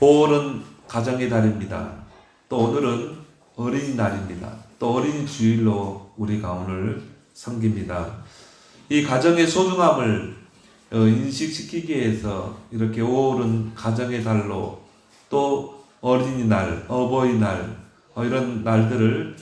5월은 가정의 달입니다. 또 오늘은 어린이날입니다. 또 어린이 주일로 우리가 오늘 섬깁니다. 이 가정의 소중함을 인식시키기 위해서 이렇게 5월은 가정의 달로 또 어린이날, 어버이날 이런 날들을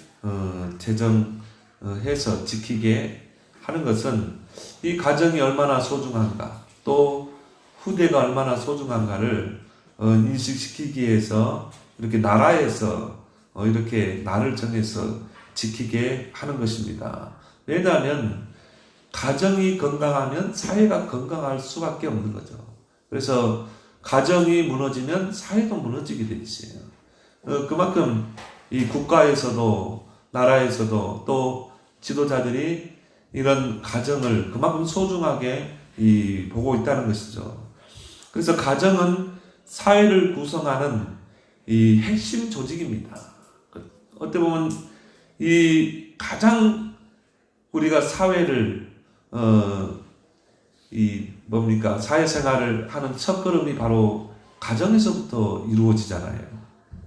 제정해서 지키게 하는 것은 이 가정이 얼마나 소중한가, 또 후대가 얼마나 소중한가를 인식시키기 위해서 이렇게 나라에서 이렇게 날을 정해서 지키게 하는 것입니다. 왜냐하면 가정이 건강하면 사회가 건강할 수밖에 없는 거죠. 그래서 가정이 무너지면 사회도 무너지게 돼 있어요. 그만큼 이 국가에서도 나라에서도 또 지도자들이 이런 가정을 그만큼 소중하게 보고 있다는 것이죠. 그래서 가정은 사회를 구성하는 이 핵심 조직입니다. 어떻게 보면 이 가장 우리가 사회를 사회생활을 하는 첫걸음이 바로 가정에서부터 이루어지잖아요.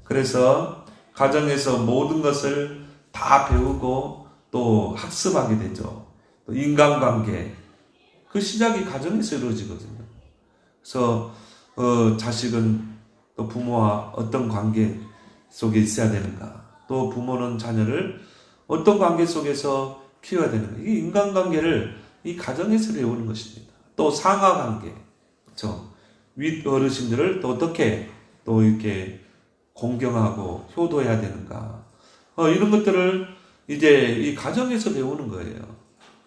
그래서 가정에서 모든 것을 다 배우고 또 학습하게 되죠. 또 인간관계, 그 시작이 가정에서 이루어지거든요. 그래서 자식은 또 부모와 어떤 관계 속에 있어야 되는가, 또 부모는 자녀를 어떤 관계 속에서 키워야 되는가, 이 인간관계를 이 가정에서 배우는 것입니다. 또 상하관계, 그렇죠? 윗 어르신들을 또 어떻게 또 이렇게 공경하고 효도해야 되는가, 이런 것들을 이제 이 가정에서 배우는 거예요.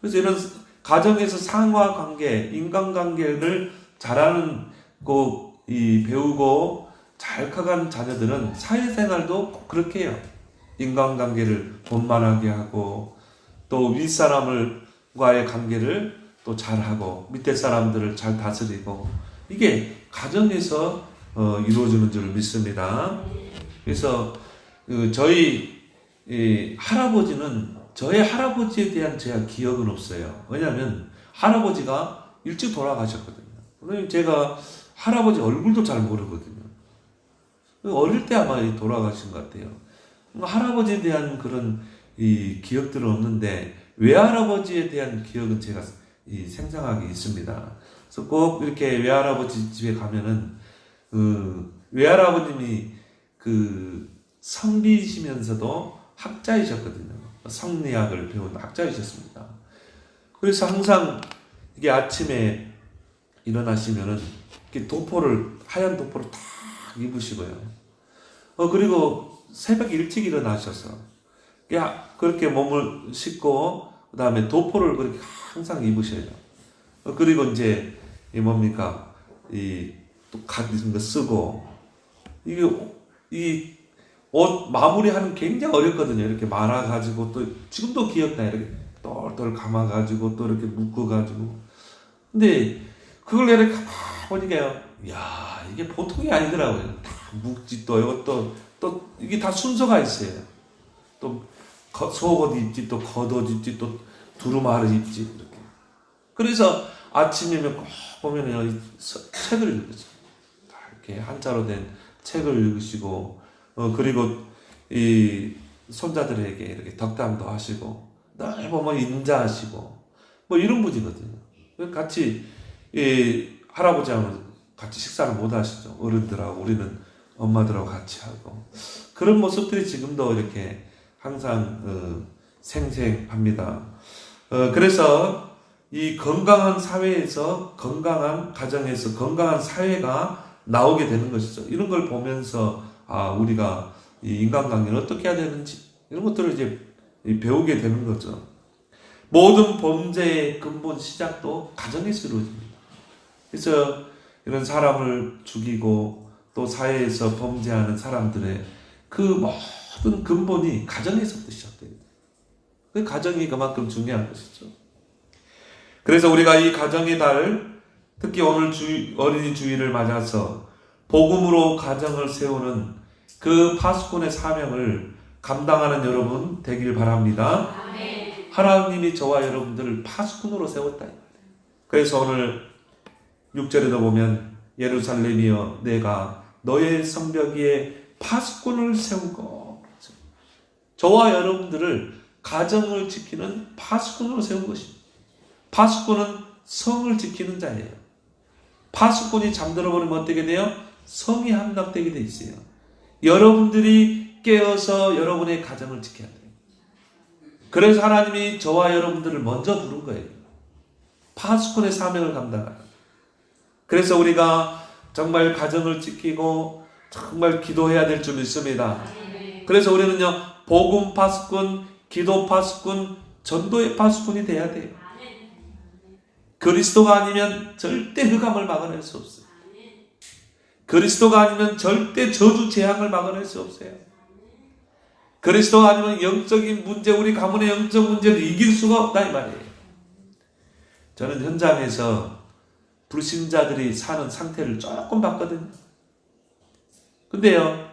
그래서 이런 가정에서 상하관계, 인간관계를 잘하는 배우고 잘 커간 자녀들은 사회생활도 꼭 그렇게 해요. 인간관계를 원만하게 하고 또 윗사람과의 관계를 또 잘하고 밑에 사람들을 잘 다스리고, 이게 가정에서 이루어지는 줄 믿습니다. 그래서 저희 저의 할아버지에 대한 제가 기억은 없어요. 왜냐하면 할아버지가 일찍 돌아가셨거든요. 그러면 제가 할아버지 얼굴도 잘 모르거든요. 어릴 때 아마 돌아가신 것 같아요. 할아버지에 대한 그런 기억들은 없는데 외할아버지에 대한 기억은 제가 생생하게 있습니다. 그래서 꼭 이렇게 외할아버지 집에 가면은 외할아버님이 선비시면서도 학자이셨거든요. 성리학을 배운 학자이셨습니다. 그래서 항상 이게 아침에 일어나시면은 하얀 도포를 딱 입으시고요. 그리고 새벽 일찍 일어나셔서 그렇게 몸을 씻고 그 다음에 도포를 그렇게 항상 입으셔요. 그리고 이제 또 같은 거 쓰고, 이 옷 마무리하는 게 굉장히 어렵거든요. 이렇게 말아가지고, 또 지금도 기억나요. 이렇게 똘똘 감아가지고 또 이렇게 묶어가지고. 근데 그걸 이렇게 보니까요, 이야, 이게 보통이 아니더라고요. 다 묶지, 또 이것도 또 이게 다 순서가 있어요. 또 속옷 입지, 또 겉옷 입지, 또 두루마리 입지, 이렇게. 그래서 아침이면 꼭 보면은 책을 읽으시죠. 이렇게 한자로 된 책을 읽으시고, 그리고 이 손자들에게 이렇게 덕담도 하시고, 늘 보면 인자하시고, 이런 분이거든요. 같이 할아버지하고 같이 식사를 못 하시죠. 어른들하고 우리는 엄마들하고 같이 하고, 그런 모습들이 지금도 이렇게 항상 생생합니다. 그래서 이 건강한 사회에서, 건강한 가정에서 건강한 사회가 나오게 되는 것이죠. 이런 걸 보면서 우리가 이 인간관계를 어떻게 해야 되는지, 이런 것들을 이제 배우게 되는 거죠. 모든 범죄의 근본 시작도 가정에서 이루어집니다. 그래서 이런 사람을 죽이고 또 사회에서 범죄하는 사람들의 그 모든 근본이 가정에서부터 시작됩니다. 그 가정이 그만큼 중요한 것이죠. 그래서 우리가 이 가정의 달, 특히 오늘 어린이 주일을 맞아서 복음으로 가정을 세우는 그 파수꾼의 사명을 감당하는 여러분 되길 바랍니다. 아멘. 하나님이 저와 여러분들을 파수꾼으로 세웠다. 그래서 오늘 6절에도 보면 예루살렘이여 내가 너의 성벽 위에 파수꾼을 세우고, 저와 여러분들을 가정을 지키는 파수꾼으로 세운 것입니다. 파수꾼은 성을 지키는 자예요. 파수꾼이 잠들어 버리면 어떻게 돼요? 성이 함락되게 돼 있어요. 여러분들이 깨어서 여러분의 가정을 지켜야 돼요. 그래서 하나님이 저와 여러분들을 먼저 부른 거예요. 파수꾼의 사명을 감당하라. 그래서 우리가 정말 가정을 지키고 정말 기도해야 될 줄 믿습니다. 그래서 우리는요, 복음 파수꾼, 기도 파수꾼, 전도의 파수꾼이 돼야 돼요. 그리스도가 아니면 절대 흑암을 막아낼 수 없어요. 그리스도가 아니면 절대 저주 재앙을 막아낼 수 없어요. 그리스도가 아니면 영적인 문제, 우리 가문의 영적 문제를 이길 수가 없다 이 말이에요. 저는 현장에서 불신자들이 사는 상태를 조금 봤거든요. 근데요,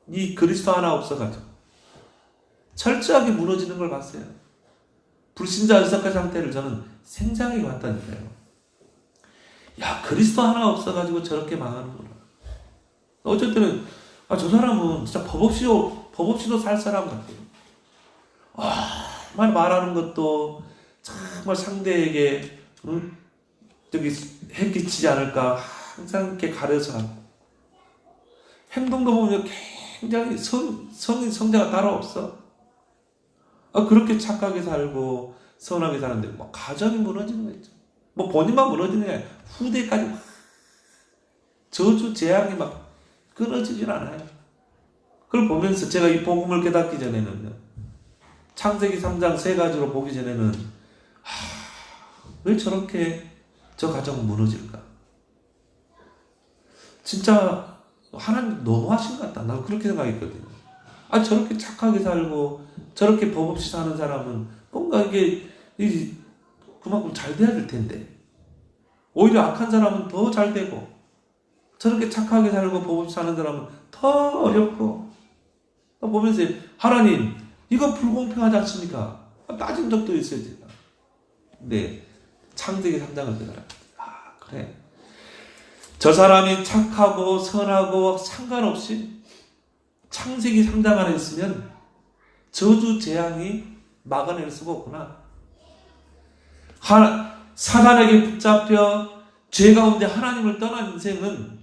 이 그리스도 하나 없어가지고 철저하게 무너지는 걸 봤어요. 불신자 의석화 상태를 저는 생생하게 봤다니까요. 그리스도 하나 없어가지고 저렇게 망하는구나. 어쩔 때는 저 사람은 진짜 법 없이도 살 사람 같아요. 정말 말하는 것도 정말 상대에게 해끼치지 않을까 항상 이렇게 가려서 하고, 행동도 보면 굉장히 성자가 따로 없어. 그렇게 착하게 살고 선하게 사는데 가정이 무너지는 거 있죠. 본인만 무너지는 게 아니라 후대까지 저주 재앙이 끊어지질 않아요. 그걸 보면서 제가 이 복음을 깨닫기 전에는요, 창세기 3장 3가지로 보기 전에는 왜 저렇게 저 가정은 무너질까? 진짜 하나님 너무하신 것 같다. 나도 그렇게 생각했거든요. 저렇게 착하게 살고 저렇게 법 없이 사는 사람은 뭔가 이게 그만큼 잘 돼야 될 텐데, 오히려 악한 사람은 더 잘 되고, 저렇게 착하게 살고 법 없이 사는 사람은 더 어렵고, 보면서 하나님 이거 불공평하지 않습니까? 따진 적도 있어요 제가. 근데 창세기 3장을 깨달아. 그래, 저 사람이 착하고 선하고 상관없이 창세기 3장 안에 있으면 저주 재앙이 막아낼 수가 없구나. 사단에게 붙잡혀 죄 가운데 하나님을 떠난 인생은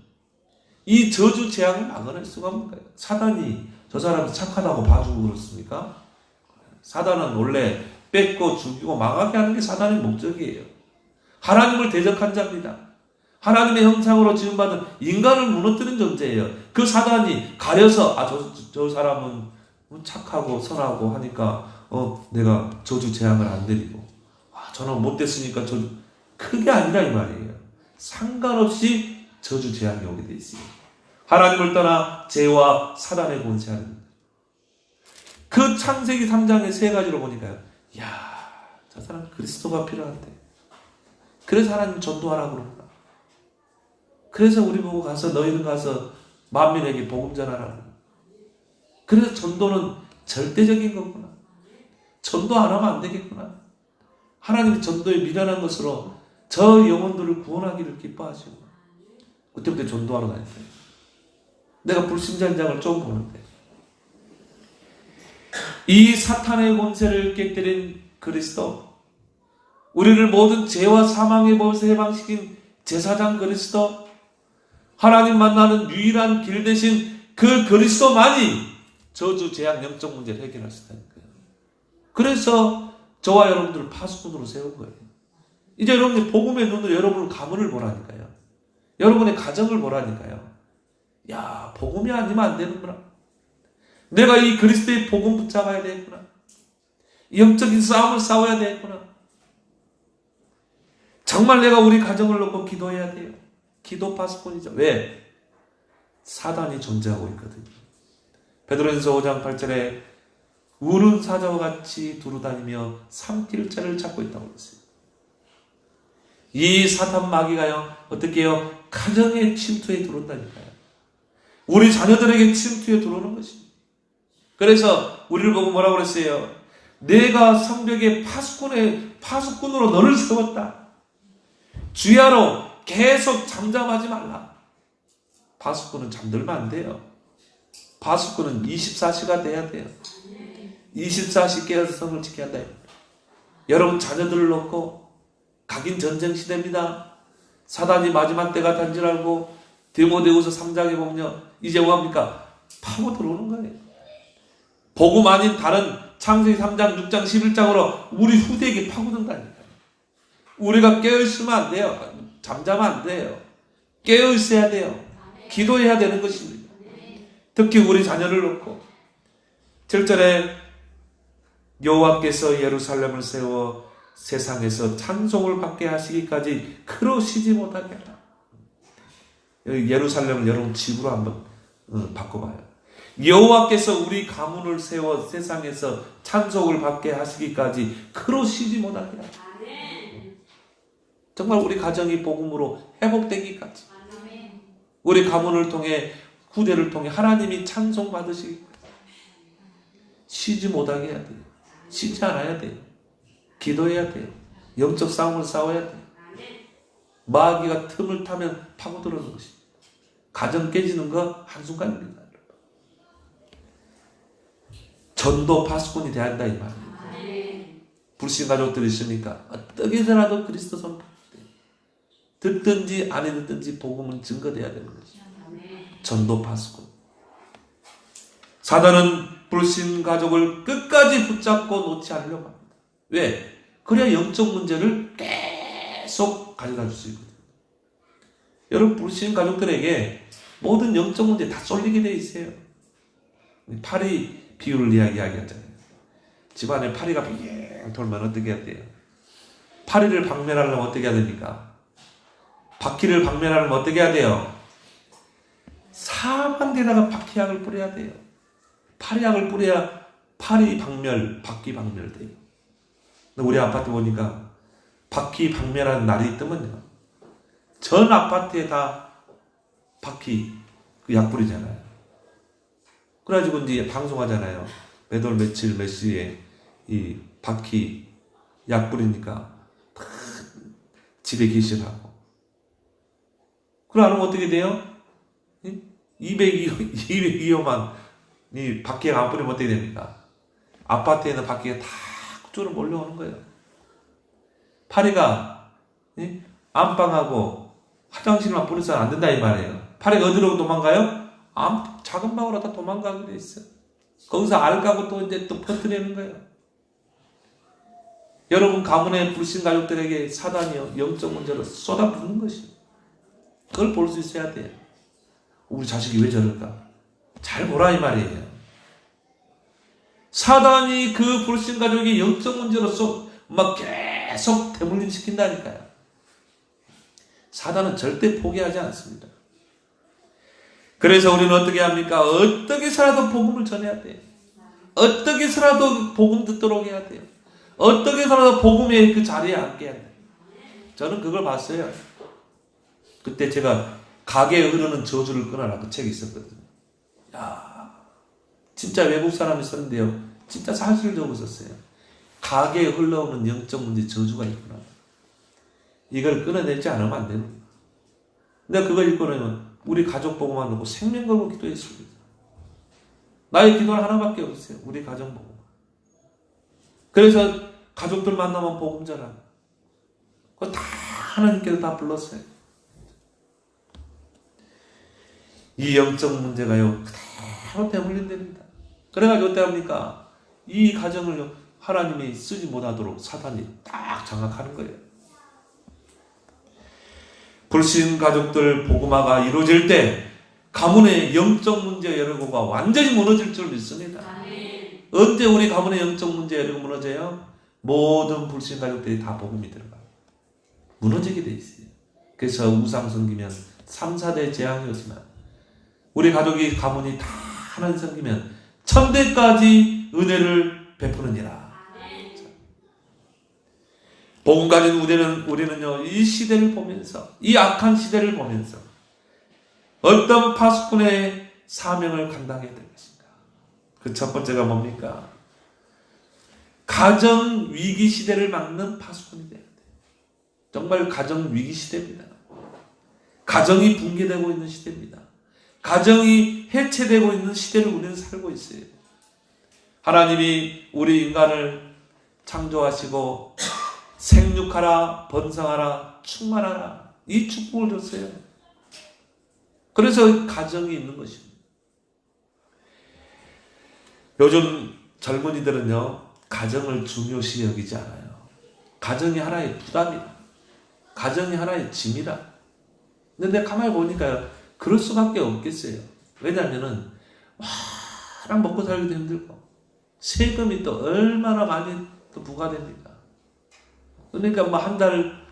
이 저주 재앙을 막아낼 수가 없는 거예요. 사단이 저 사람이 착하다고 봐주고 그렇습니까? 사단은 원래 뺏고 죽이고 망하게 하는 게 사단의 목적이에요. 하나님을 대적한 자입니다. 하나님의 형상으로 지음받은 인간을 무너뜨리는 존재예요. 그 사단이 가려서 저 사람은 착하고 선하고 하니까 내가 저주 재앙을 안 내리고, 저는 못됐으니까 저주, 그게 아니라 이 말이에요. 상관없이 저주 재앙이 오게 돼 있어요. 하나님을 떠나 죄와 사단의 권세하는 그 창세기 3장의 3가지로 보니까요, 저 사람 그리스도가 필요한데, 그래서 하나님 전도하라고 그러구나. 그래서 우리 보고 가서 너희는 가서 만민에게 복음 전하라고. 그래서 전도는 절대적인 거구나. 전도 안 하면 안 되겠구나. 하나님이 전도에 미련한 것으로 저 영혼들을 구원하기를 기뻐하시고, 그때부터 전도하러 다녔어요. 내가 불신자 현장을 좀 보는데, 이 사탄의 권세를 깨뜨린 그리스도, 우리를 모든 죄와 사망의 법에서 해방시킨 제사장 그리스도, 하나님 만나는 유일한 길 대신 그 그리스도만이 저주, 재앙, 영적 문제를 해결할 수 있다는 거예요. 그래서 저와 여러분들을 파수꾼으로 세운 거예요. 이제 여러분이 복음의 눈으로 여러분을 가문을 보라니까요. 여러분의 가정을 보라니까요. 복음이 아니면 안 되는구나. 내가 이 그리스도의 복음 붙잡아야 되겠구나. 영적인 싸움을 싸워야 되겠구나. 정말 내가 우리 가정을 놓고 기도해야 돼요. 기도 파수꾼이죠. 왜? 사단이 존재하고 있거든요. 베드로전서 5장 8절에 우는 사자와 같이 두루다니며 삼킬 자를 찾고 있다고 그랬어요. 이 사탄 마귀가요, 어떻게 해요? 가정의 침투에 들어온다니까요. 우리 자녀들에게 침투에 들어오는 것입니다. 그래서 우리를 보고 뭐라고 그랬어요? 내가 성벽의 파수꾼으로 너를 세웠다. 주야로 계속 잠잠하지 말라. 파수꾼은 잠들면 안 돼요. 파수꾼은 24시가 돼야 돼요. 24시 깨어서 성을 지켜야 한다. 여러분 자녀들을 놓고 각인 전쟁 시대입니다. 사단이 마지막 때가 단 줄 알고 디모데후서 3장에 보면요. 이제 뭐합니까? 파고 들어오는 거예요. 복음 아닌 다른 창세기 3장, 6장, 11장으로 우리 후대에게 파고든다니까요. 우리가 깨어있으면 안 돼요. 잠자면 안 돼요. 깨어있어야 돼요. 기도해야 되는 것입니다. 특히 우리 자녀를 놓고 7절에 여호와께서 예루살렘을 세워 세상에서 찬송을 받게 하시기까지 그로 쉬지 못하게 하라. 예루살렘을 여러분 집으로 한번 바꿔봐요. 여호와께서 우리 가문을 세워 세상에서 찬송을 받게 하시기까지 그로 쉬지 못하게 하라. 정말 우리 가정이 복음으로 회복되기까지, 우리 가문을 통해 후대를 통해 하나님이 찬송 받으시기까지 쉬지 못하게 해야 돼요. 쉬지 않아야 돼요. 기도해야 돼요. 영적 싸움을 싸워야 돼요. 마귀가 틈을 타면 파고들어오는 것입니다. 가정 깨지는 거 한순간입니다. 전도 파수꾼이 돼야 한다 이 말이에요. 불신 가족들이 있으니까 어떻게 해서라도 그리스도 선포 듣든지 안 듣든지 복음은 증거돼야 되는 것이죠. 전도 파수꾼. 사단은 불신 가족을 끝까지 붙잡고 놓지 않으려고 합니다. 왜? 그래야 영적 문제를 계속 가져다 줄 수 있거든요. 여러분 불신 가족들에게 모든 영적 문제 다 쏠리게 돼 있어요. 파리 비유를 이야기하잖아요. 집안에 파리가 빙 돌면 어떻게 해야 돼요? 파리를 박멸하려면 어떻게 해야 됩니까? 바퀴를 박멸하려면 어떻게 해야 돼요? 사방에다가 바퀴약을 뿌려야 돼요. 파리약을 뿌려야 파리 박멸, 바퀴 박멸돼요. 우리 아파트 보니까 바퀴 박멸하는 날이 있더만요. 전 아파트에 다 바퀴 그 약 뿌리잖아요. 그래가지고 이제 방송하잖아요. 매달 며칠 몇 시에 이 바퀴 약 뿌리니까 다 집에 계시라고. 그러면 어떻게 돼요? 202호만 이 바퀴가 안 뿌리면 어떻게 됩니까? 아파트에 있는 바퀴가 다 그쪽으로 몰려오는 거예요. 파리가 안방하고 화장실만 뿌려서는 안 된다 이 말이에요. 파리가 어디로 도망가요? 작은 방으로 다 도망가게 돼 있어요. 거기서 알까고 또 이제 또 퍼뜨리는 거예요. 여러분 가문의 불신 가족들에게 사단이요 영적 문제로 쏟아붓는 것입니다. 그걸 볼 수 있어야 돼요. 우리 자식이 왜 저럴까? 잘 보라 이 말이에요. 사단이 그 불신 가족의 영적 문제로 막 계속 대물림 시킨다니까요. 사단은 절대 포기하지 않습니다. 그래서 우리는 어떻게 합니까? 어떻게 해서라도 복음을 전해야 돼요. 어떻게 해서라도 복음 듣도록 해야 돼요. 어떻게 해서라도 복음의 그 자리에 앉게 해야 돼요. 저는 그걸 봤어요. 그때 제가 가게에 흐르는 저주를 끊어라 그 책이 있었거든요. 야, 진짜 외국 사람이 썼는데요. 진짜 사실을 적었었어요. 가게에 흘러오는 영적 문제 저주가 있구나. 이걸 끊어내지 않으면 안 되는 거예요. 내가 그걸 읽고 나면 우리 가족 보고만 놓고 생명 걸고 기도했습니다. 나의 기도는 하나밖에 없어요. 우리 가정 보고. 그래서 가족들 만나면 복음 전하고 그거 다 하나님께서 다 불렀어요. 이 영적 문제가요 그대로 대물림됩니다. 그래가지고 어떻게 합니까? 이 가정을 하나님이 쓰지 못하도록 사단이 딱 장악하는 거예요. 불신 가족들 복음화가 이루어질 때 가문의 영적 문제 열고가 완전히 무너질 줄 믿습니다. 언제 우리 가문의 영적 문제 열고 무너져요? 모든 불신 가족들이 다 복음이 들어가요. 무너지게 돼 있어요. 그래서 우상 섬기면 3, 4대 재앙이 오지만 우리 가족이 가문이 다 하나님 섬기면 천대까지 은혜를 베푸느니라. 복음 가진 우리는요 이 시대를 보면서 이 악한 시대를 보면서 어떤 파수꾼의 사명을 감당해야 될 것인가. 그 첫 번째가 뭡니까? 가정 위기 시대를 막는 파수꾼이 돼야 돼요. 정말 가정 위기 시대입니다. 가정이 붕괴되고 있는 시대입니다. 가정이 해체되고 있는 시대를 우리는 살고 있어요. 하나님이 우리 인간을 창조하시고 생육하라, 번성하라, 충만하라 이 축복을 줬어요. 그래서 가정이 있는 것입니다. 요즘 젊은이들은요, 가정을 중요시 여기지 않아요. 가정이 하나의 부담이다. 가정이 하나의 짐이다. 근데 내가 가만히 보니까 그럴 수밖에 없겠어요. 왜냐하면은 와랑 먹고 살기도 힘들고 세금이 또 얼마나 많이 또 부과됩니까? 그러니까 뭐 한 달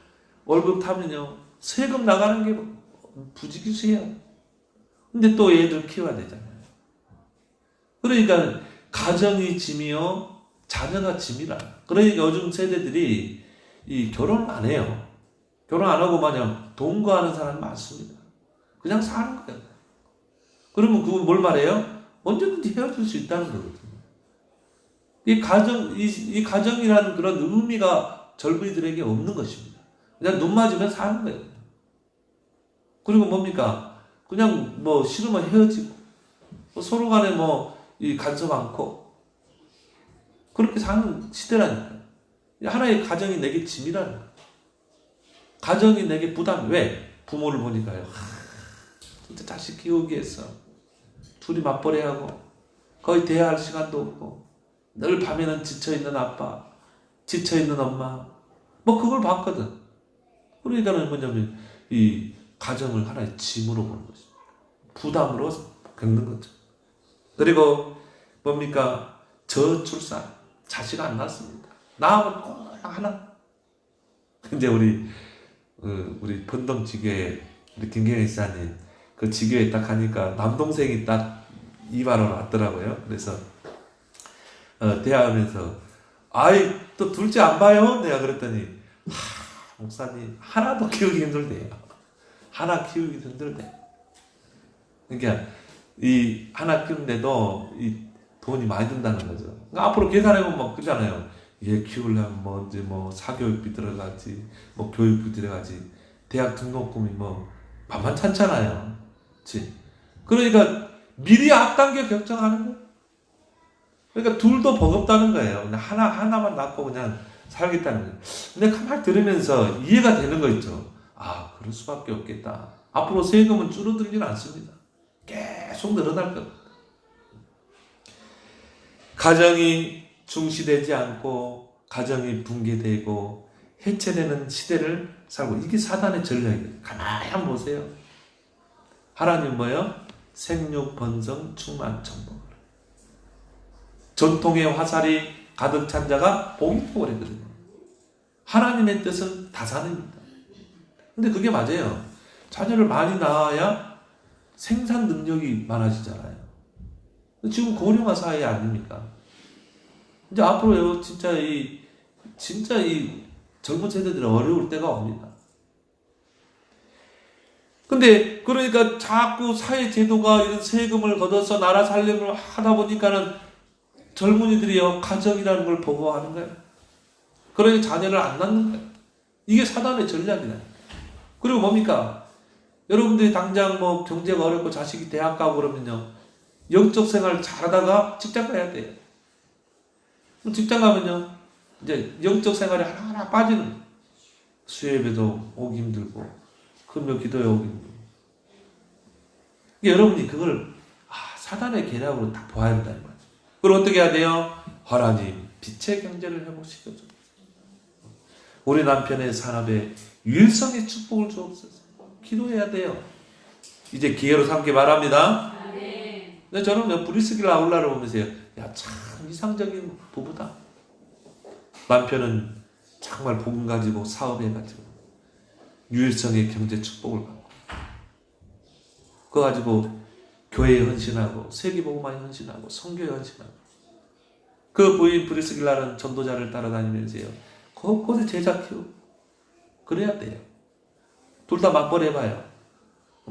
월급 타면요 세금 나가는 게 부지기수예요. 근데 또 애들 키워야 되잖아요. 그러니까 가정이 짐이요 자녀가 짐이라. 그러니까 요즘 세대들이 이 결혼을 안 해요. 결혼 안 하고 마냥 동거하는 사람이 많습니다. 그냥 사는 거예요. 그러면 그거 뭘 말해요? 언제든지 헤어질 수 있다는 거거든요. 이 가정이라는 그런 의미가 젊은이들에게 없는 것입니다. 그냥 눈 맞으면 사는 거예요. 그리고 뭡니까? 그냥 뭐 싫으면 헤어지고, 서로 간에 뭐 이 간섭 않고, 그렇게 사는 시대라니까요. 하나의 가정이 내게 짐이라는 거예요. 가정이 내게 부담. 왜? 부모를 보니까요. 진짜 자식 키우기 위해서 둘이 맞벌이하고 거의 대화할 시간도 없고 늘 밤에는 지쳐있는 아빠, 지쳐있는 엄마 뭐 그걸 봤거든. 그러니까는 뭐냐면 이 가정을 하나의 짐으로 보는 거죠. 부담으로 겪는 거죠. 그리고 뭡니까? 저출산. 자식 안 낳습니다. 낳으면 꼭 하나. 근데 우리 번동지교회 우리 김경희 지사님 그 지교에 딱 가니까 남동생이 딱 이발을 왔더라고요. 그래서 대화하면서 아이 또 둘째 안 봐요? 내가 그랬더니 목사님 하나도 키우기 힘들대요. 하나 키우기 힘들대. 그러니까 이 하나 키우는데도 이 돈이 많이 든다는 거죠. 그러니까 앞으로 계산해보면 막 그러잖아요. 얘 키우려면 뭐 이제 뭐 사교육비 들어가지, 뭐 교육비 들어가지, 대학 등록금이 뭐 만만찮잖아요. 그렇지? 그러니까 미리 앞당겨 결정하는 거예요. 그러니까 둘도 버겁다는 거예요. 그냥 하나만 낳고 그냥 살겠다는 거예요. 근데 가만히 들으면서 이해가 되는 거 있죠. 아, 그럴 수밖에 없겠다. 앞으로 세금은 줄어들지는 않습니다. 계속 늘어날 겁니다. 가정이 중시되지 않고 가정이 붕괴되고 해체되는 시대를 살고 이게 사단의 전략이에요. 가만히 한번 보세요. 하나님 뭐예요? 생육, 번성, 충만, 정복. 전통의 화살이 가득 찬 자가 복이 있다고 그랬거든요. 하나님의 뜻은 다산입니다. 근데 그게 맞아요. 자녀를 많이 낳아야 생산 능력이 많아지잖아요. 지금 고령화 사회 아닙니까? 이제 앞으로요, 진짜 이 젊은 세대들은 어려울 때가 옵니다. 근데, 그러니까 자꾸 사회 제도가 이런 세금을 걷어서 나라 살림을 하다 보니까는 젊은이들이요, 가정이라는 걸 버거워하는 거예요. 그러니까 자녀를 안 낳는 거예요. 이게 사단의 전략이다. 그리고 뭡니까? 여러분들이 당장 뭐 경제가 어렵고 자식이 대학 가고 그러면요, 영적 생활 잘하다가 직장 가야 돼요. 직장 가면요, 이제 영적 생활이 하나하나 빠지는 거예요. 수요예배도 오기 힘들고, 금요 기도에 오기 힘들고. 여러분이 그걸, 사단의 계략으로 다 보아야 된다는 거죠. 그걸 어떻게 해야 돼요? 하나님, 빛의 경제를 회복시켜줘. 우리 남편의 산업에 유일성의 축복을 주옵소서. 기도해야 돼요. 이제 기회로 삼기 바랍니다. 근데 저는 브리스길 아울라를 보면서 야, 참 이상적인 부부다. 남편은 정말 복음 가지고 사업해가지고 유일성의 경제 축복을 받고 그거 가지고 교회에 헌신하고 세계복음화에 헌신하고 선교에 헌신하고 그 부인 브리스길라는 전도자를 따라다니면서요 곳곳에 제자 키우고 그래야 돼요. 둘 다 맞벌이 해봐요.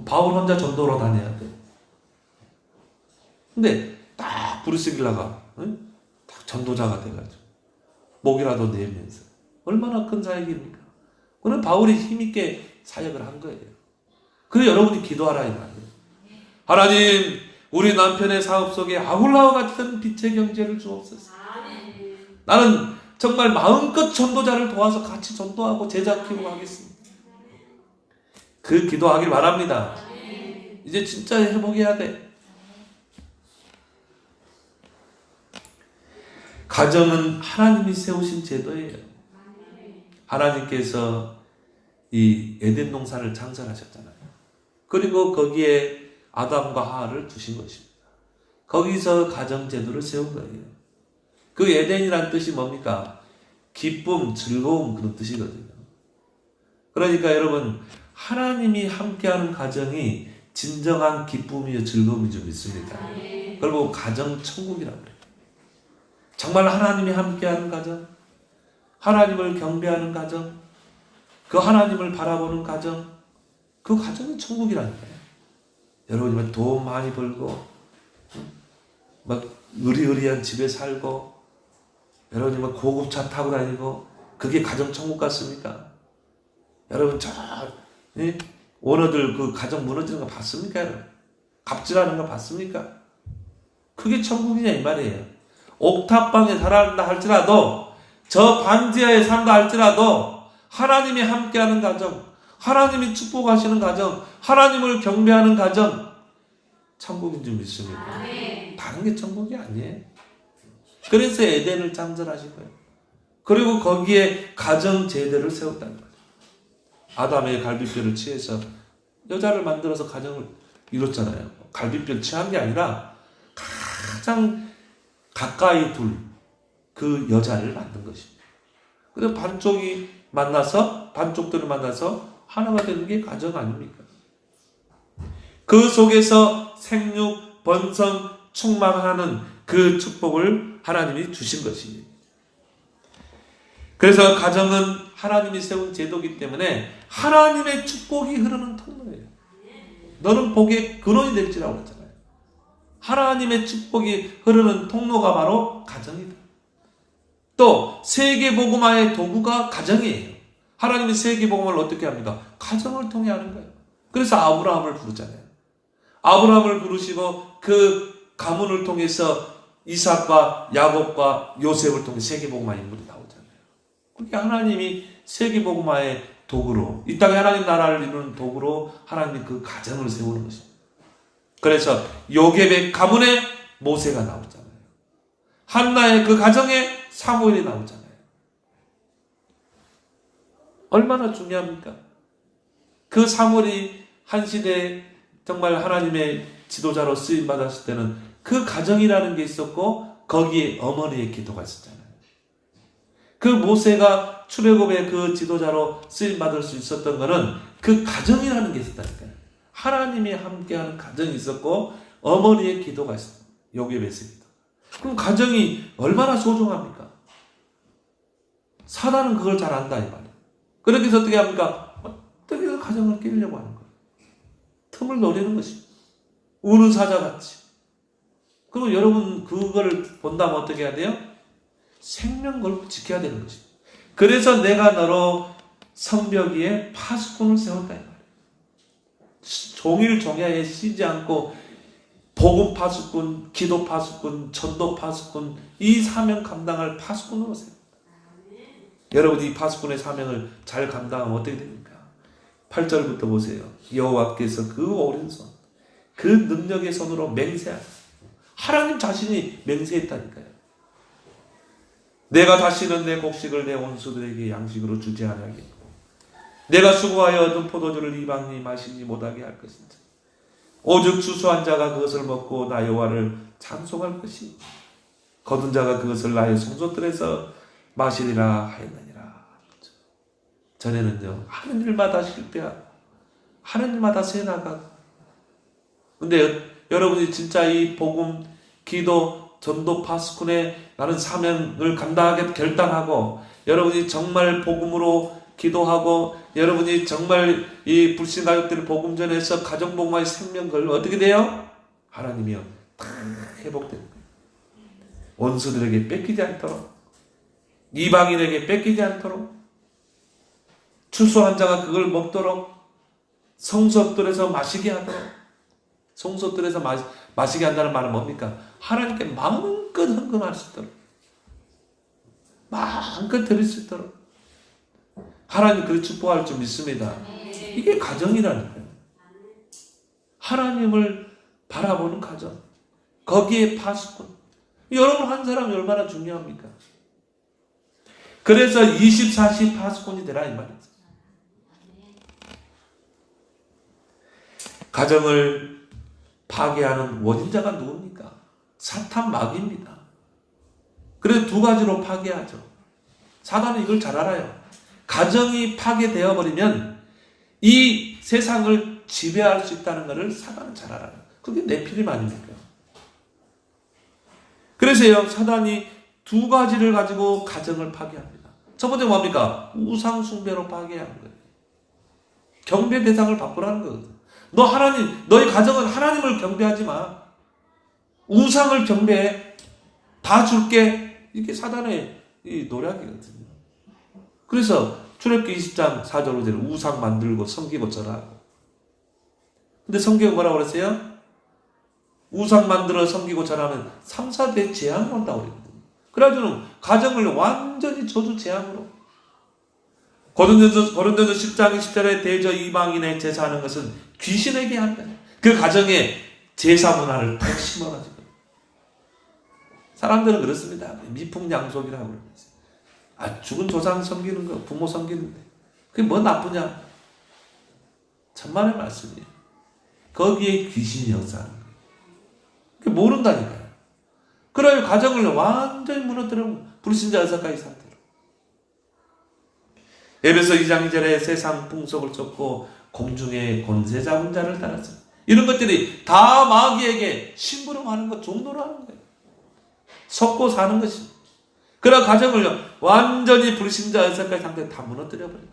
바울 혼자 전도로 다녀야 돼요. 근데 딱 브리스길라가 딱 전도자가 돼가지고 목이라도 내면서 얼마나 큰 사역입니까? 그는 바울이 힘있게 사역을 한 거예요. 그래 여러분이 기도하라 이 말이에요. 하나님, 우리 남편의 사업 속에 아울라와 같은 빛의 경제를 주옵소서. 나는 정말 마음껏 전도자를 도와서 같이 전도하고 제자 키우고 하겠습니다. 그 기도하길 바랍니다. 이제 진짜 회복해야 돼. 가정은 하나님이 세우신 제도예요. 하나님께서 이 에덴 동산을 창설하셨잖아요. 그리고 거기에 아담과 하와를 두신 것입니다. 거기서 가정 제도를 세운 거예요. 그 에덴이란 뜻이 뭡니까? 기쁨, 즐거움 그런 뜻이거든요. 그러니까 여러분, 하나님이 함께하는 가정이 진정한 기쁨이요 즐거움인 줄 믿습니다. 그리고 가정 천국이라고 그래요. 정말 하나님이 함께하는 가정, 하나님을 경배하는 가정, 그 하나님을 바라보는 가정, 그 가정이 천국이라니까요. 여러분이 돈 많이 벌고 막 의리의리한 집에 살고 여러분이 막 고급차 타고 다니고 그게 가정 천국 같습니까? 여러분 저 오너들 그 가정 무너지는 거 봤습니까? 여러분? 갑질하는 거 봤습니까? 그게 천국이냐 이 말이에요. 옥탑방에 살아간다 할지라도 저 반지하에 산다 할지라도 하나님이 함께하는 가정, 하나님이 축복하시는 가정, 하나님을 경배하는 가정, 천국인 줄 믿습니다. 다른 게 천국이 아니에요. 그래서 에덴을 창설하신 거예요. 그리고 거기에 가정 제대를 세웠다는 거예요. 아담의 갈비뼈를 취해서 여자를 만들어서 가정을 이뤘잖아요. 갈비뼈를 취한 게 아니라 가장 가까이 둘 그 여자를 만든 것입니다. 그래서 반쪽들을 만나서 하나가 되는 게 가정 아닙니까? 그 속에서 생육, 번성, 충만하는 그 축복을 하나님이 주신 것입니다. 그래서 가정은 하나님이 세운 제도이기 때문에 하나님의 축복이 흐르는 통로예요. 너는 복의 근원이 될지라고 했잖아요. 하나님의 축복이 흐르는 통로가 바로 가정이다. 또 세계복음화의 도구가 가정이에요. 하나님이 세계복음화를 어떻게 합니까? 가정을 통해 하는 거예요. 그래서 아브라함을 부르잖아요. 아브라함을 부르시고 그 가문을 통해서 이삭과 야곱과 요셉을 통해 세계복음화 인물이 나오잖아요. 그게 하나님이 세계복음화의 도구로, 이 땅에 하나님 나라를 이루는 도구로 하나님이 그 가정을 세우는 것입니다. 그래서 요셉의 가문에 모세가 나오잖아요. 한나의 그 가정에 사무엘이 나오잖아요. 얼마나 중요합니까? 그 사무엘이 한 시대에 정말 하나님의 지도자로 쓰임받았을 때는 그 가정이라는 게 있었고 거기에 어머니의 기도가 있었잖아요. 그 모세가 출애굽의 그 지도자로 쓰임받을 수 있었던 것은 그 가정이라는 게 있었다니까요. 하나님이 함께하는 가정이 있었고 어머니의 기도가 있었어요. 요셉의 기도. 그럼 가정이 얼마나 소중합니까? 사단은 그걸 잘 안다 이 말이에요. 그렇게 해서 어떻게 합니까? 어떻게 해서 가정을 깨려고 하는 거예요. 틈을 노리는 것입니다. 우는 사자같이. 그리고 여러분 그걸 본다면 어떻게 해야 돼요? 생명 걸고 지켜야 되는 것입니다. 그래서 내가 너로 성벽 위에 파수꾼을 세웠다 이 말이에요. 종일 종야에 쉬지 않고 복음 파수꾼, 기도 파수꾼, 전도 파수꾼, 이 사명 감당할 파수꾼으로 세웁니다. 여러분 이 파수꾼의 사명을 잘 감당하면 어떻게 됩니까? 8절부터 보세요. 여호와께서 그 오른손, 그 능력의 손으로 맹세하사 하나님 자신이 맹세했다니까요. 내가 다시는 내 곡식을 내 원수들에게 양식으로 주지 아니하겠고 내가 수고하여 얻은 포도주를 이방인이 마시지 못하게 할 것인지 오직 추수한 자가 그것을 먹고 나 여호와를 찬송할 것이 거둔 자가 그것을 나의 송곳들에서 마시리라 하였느니라. 전에는요 하는 일마다 실패하고 하는 일마다 새나가고 근데 여러분이 진짜 이 복음, 기도, 전도 파수꾼의 나는 사명을 감당하게 결단하고 여러분이 정말 복음으로 기도하고 여러분이 정말 이 불신가족들의 복음 전에서 가정복음화의 생명 걸면 어떻게 돼요? 하나님이요 다 회복되는 거예요. 원수들에게 뺏기지 않도록 이방인에게 뺏기지 않도록 추수한 자가 그걸 먹도록 성소들에서 마시게 하도록. 성소들에서 마시게 한다는 말은 뭡니까? 하나님께 마음껏 헌금할 수 있도록, 마음껏 드릴 수 있도록 하나님 그렇게 축복할 줄 믿습니다. 이게 가정이라는 거예요. 하나님을 바라보는 가정, 거기에 파수꾼. 여러분 한 사람이 얼마나 중요합니까? 그래서 24시 파수꾼이 되라 이 말이죠. 가정을 파괴하는 원인자가 누굽니까? 사탄 마귀입니다. 그래서 두 가지로 파괴하죠. 사단은 이걸 잘 알아요. 가정이 파괴되어 버리면 이 세상을 지배할 수 있다는 것을 사단은 잘 알아요. 그게 네피림 아닙니까? 그래서요, 사단이 두 가지를 가지고 가정을 파괴합니다. 첫 번째 뭡니까? 우상 숭배로 파괴하는 거예요. 경배 대상을 바꾸라는 거거든. 너희 가정은 하나님을 경배하지 마. 우상을 경배해. 다 줄게. 이게 사단의 이 노력이거든요. 그래서 출애굽기 20장 4절 5절에 우상 만들고 섬기고 절하고. 근데 성경은 뭐라고 그랬어요? 우상 만들어 섬기고 절하면 3, 4대 재앙이 온다고 그랬거든요. 그래가지고 가정을 완전히 저주 재앙으로. 고린도전서 10장 20절에 대저 이방인의 제사하는 것은 귀신에게 한다. 그 가정에 제사 문화를 탁 심어가지고. 사람들은 그렇습니다. 미풍양속이라고 그러면서. 죽은 조상 섬기는 거, 부모 섬기는데. 그게 뭐 나쁘냐? 천만의 말씀이에요. 거기에 귀신이 역사하는 거예요. 그게 모른다니까요. 그래야 가정을 완전히 무너뜨려 불신자 여섯가지 상태로. 에베소 2장 2절에 세상 풍속을 쫓고 공중의 권세 잡은 자를 따랐어. 이런 것들이 다 마귀에게 심부름하는 것, 종노를 하는 거예요. 속고 사는 것입니다. 그러나 가정을 완전히 불신자 여섯가지 상태로 다 무너뜨려 버려요.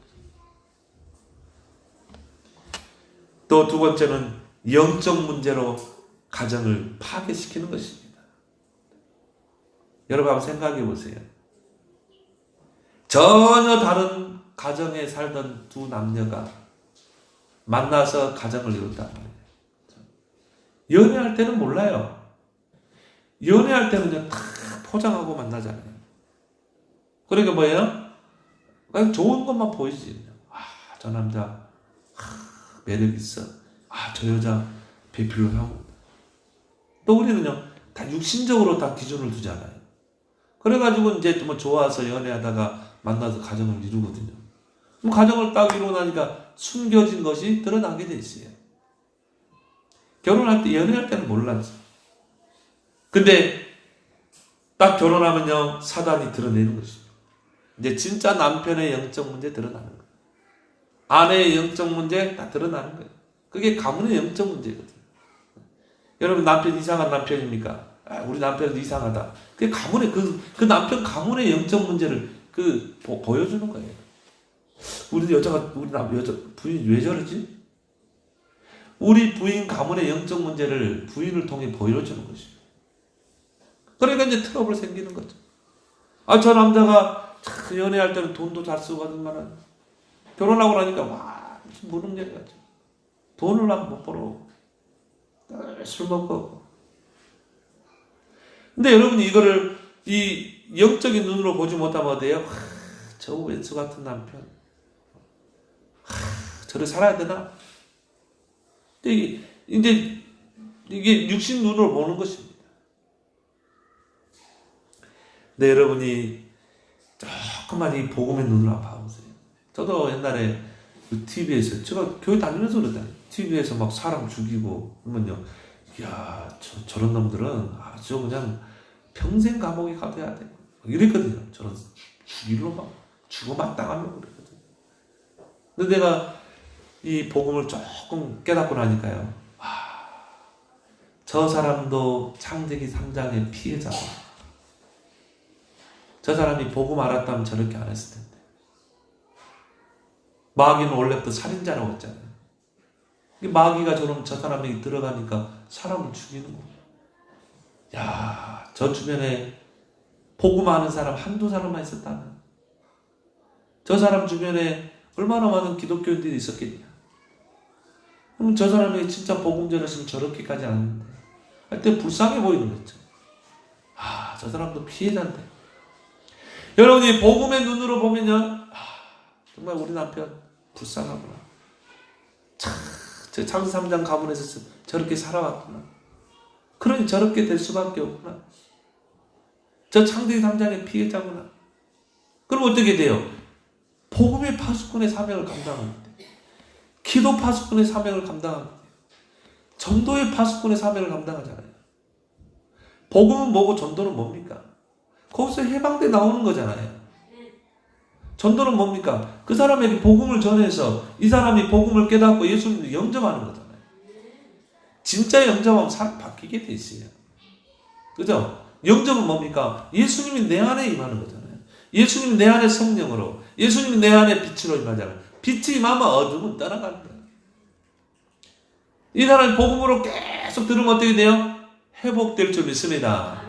또 두 번째는 영적 문제로 가정을 파괴시키는 것입니다. 여러분 한번 생각해 보세요. 전혀 다른 가정에 살던 두 남녀가 만나서 가정을 이뤘단 말이에요. 연애할 때는 몰라요. 연애할 때는 다 포장하고 만나잖아요. 그러니까 뭐예요? 그냥 좋은 것만 보이지. 저 남자 매력 있어. 저 여자 배필을 하고. 또 우리는요, 다 육신적으로 다 기준을 두잖아요. 그래가지고 이제 뭐 좋아서 연애하다가 만나서 가정을 이루거든요. 그럼 가정을 딱 이루고 나니까 숨겨진 것이 드러나게 돼 있어요. 결혼할 때, 연애할 때는 몰랐지. 근데 딱 결혼하면요, 사단이 드러내는 것입니다. 이제 진짜 남편의 영적 문제 드러나는 거예요. 아내의 영적 문제 다 드러나는 거예요. 그게 가문의 영적 문제거든요. 여러분 남편 이상한 남편입니까? 우리 남편은 이상하다. 그게 가문의 그 남편 가문의 영적 문제를 보여주는 거예요. 우리 여자 부인 왜 저러지? 우리 부인 가문의 영적 문제를 부인을 통해 보여주는 것입니다. 그러니까 이제 트러블 생기는 거죠. 저 남자가 연애할 때는 돈도 잘 쓰고 하더만 결혼하고 나니까 무능력이가지고 돈을 못 벌어. 술 먹고. 근데 여러분이 이거를 이 영적인 눈으로 보지 못하면 어때요? 저 왼수 같은 남편. 저를 살아야 되나? 근데 이제 이게 육신 눈으로 보는 것입니다. 근데 여러분이 조금만 이 복음의 눈으로 봐보세요. 저도 옛날에 TV에서 제가 교회 다니면서 그랬다니. TV에서 막 사람 죽이고 그러면요, 저런 놈들은 아주 그냥 평생 감옥에 가둬야 돼. 이랬거든요. 저런 죽일로 막 죽어마땅하려고 그랬거든요. 근데 내가 이 복음을 조금 깨닫고 나니까요, 저 사람도 창세기 3장의 피해자고, 저 사람이 복음 알았다면 저렇게 안 했을 텐데. 마귀는 원래부터 살인자라고 했잖아요. 마귀가 저 사람에게 들어가니까 사람을 죽이는 거예요. 저 주변에 복음하는 사람 한두 사람만 있었다면 저 사람 주변에 얼마나 많은 기독교인들이 있었겠냐. 그럼 저 사람이 진짜 복음 전했으면 저렇게까지 안 하는데 할 때 불쌍해 보이는 거죠. 아, 저 사람도 피해자인데. 여러분이 복음의 눈으로 보면요, 정말 우리 남편 불쌍하구나. 참, 저 창세기 3장 가문에서 저렇게 살아왔구나. 그러니 저렇게 될 수밖에 없구나. 저 창세기 3장의 피해자구나. 그럼 어떻게 돼요? 복음의 파수꾼의 사명을 감당합니다. 기도 파수꾼의 사명을 감당합니다. 전도의 파수꾼의 사명을 감당하잖아요. 복음은 뭐고 전도는 뭡니까? 거기서 해방돼 나오는 거잖아요. 전도는 뭡니까? 그 사람에게 복음을 전해서 이 사람이 복음을 깨닫고 예수님을 영접하는 거잖아요. 진짜 영접하면 사람 바뀌게 돼 있어요. 그죠? 영접은 뭡니까? 예수님이 내 안에 임하는 거잖아요. 예수님이 내 안에 성령으로, 예수님이 내 안에 빛으로 임하잖아요. 빛이 임하면 어둠은 떠나가는 거예요. 이 사람이 복음으로 계속 들으면 어떻게 돼요? 회복될 줄 믿습니다.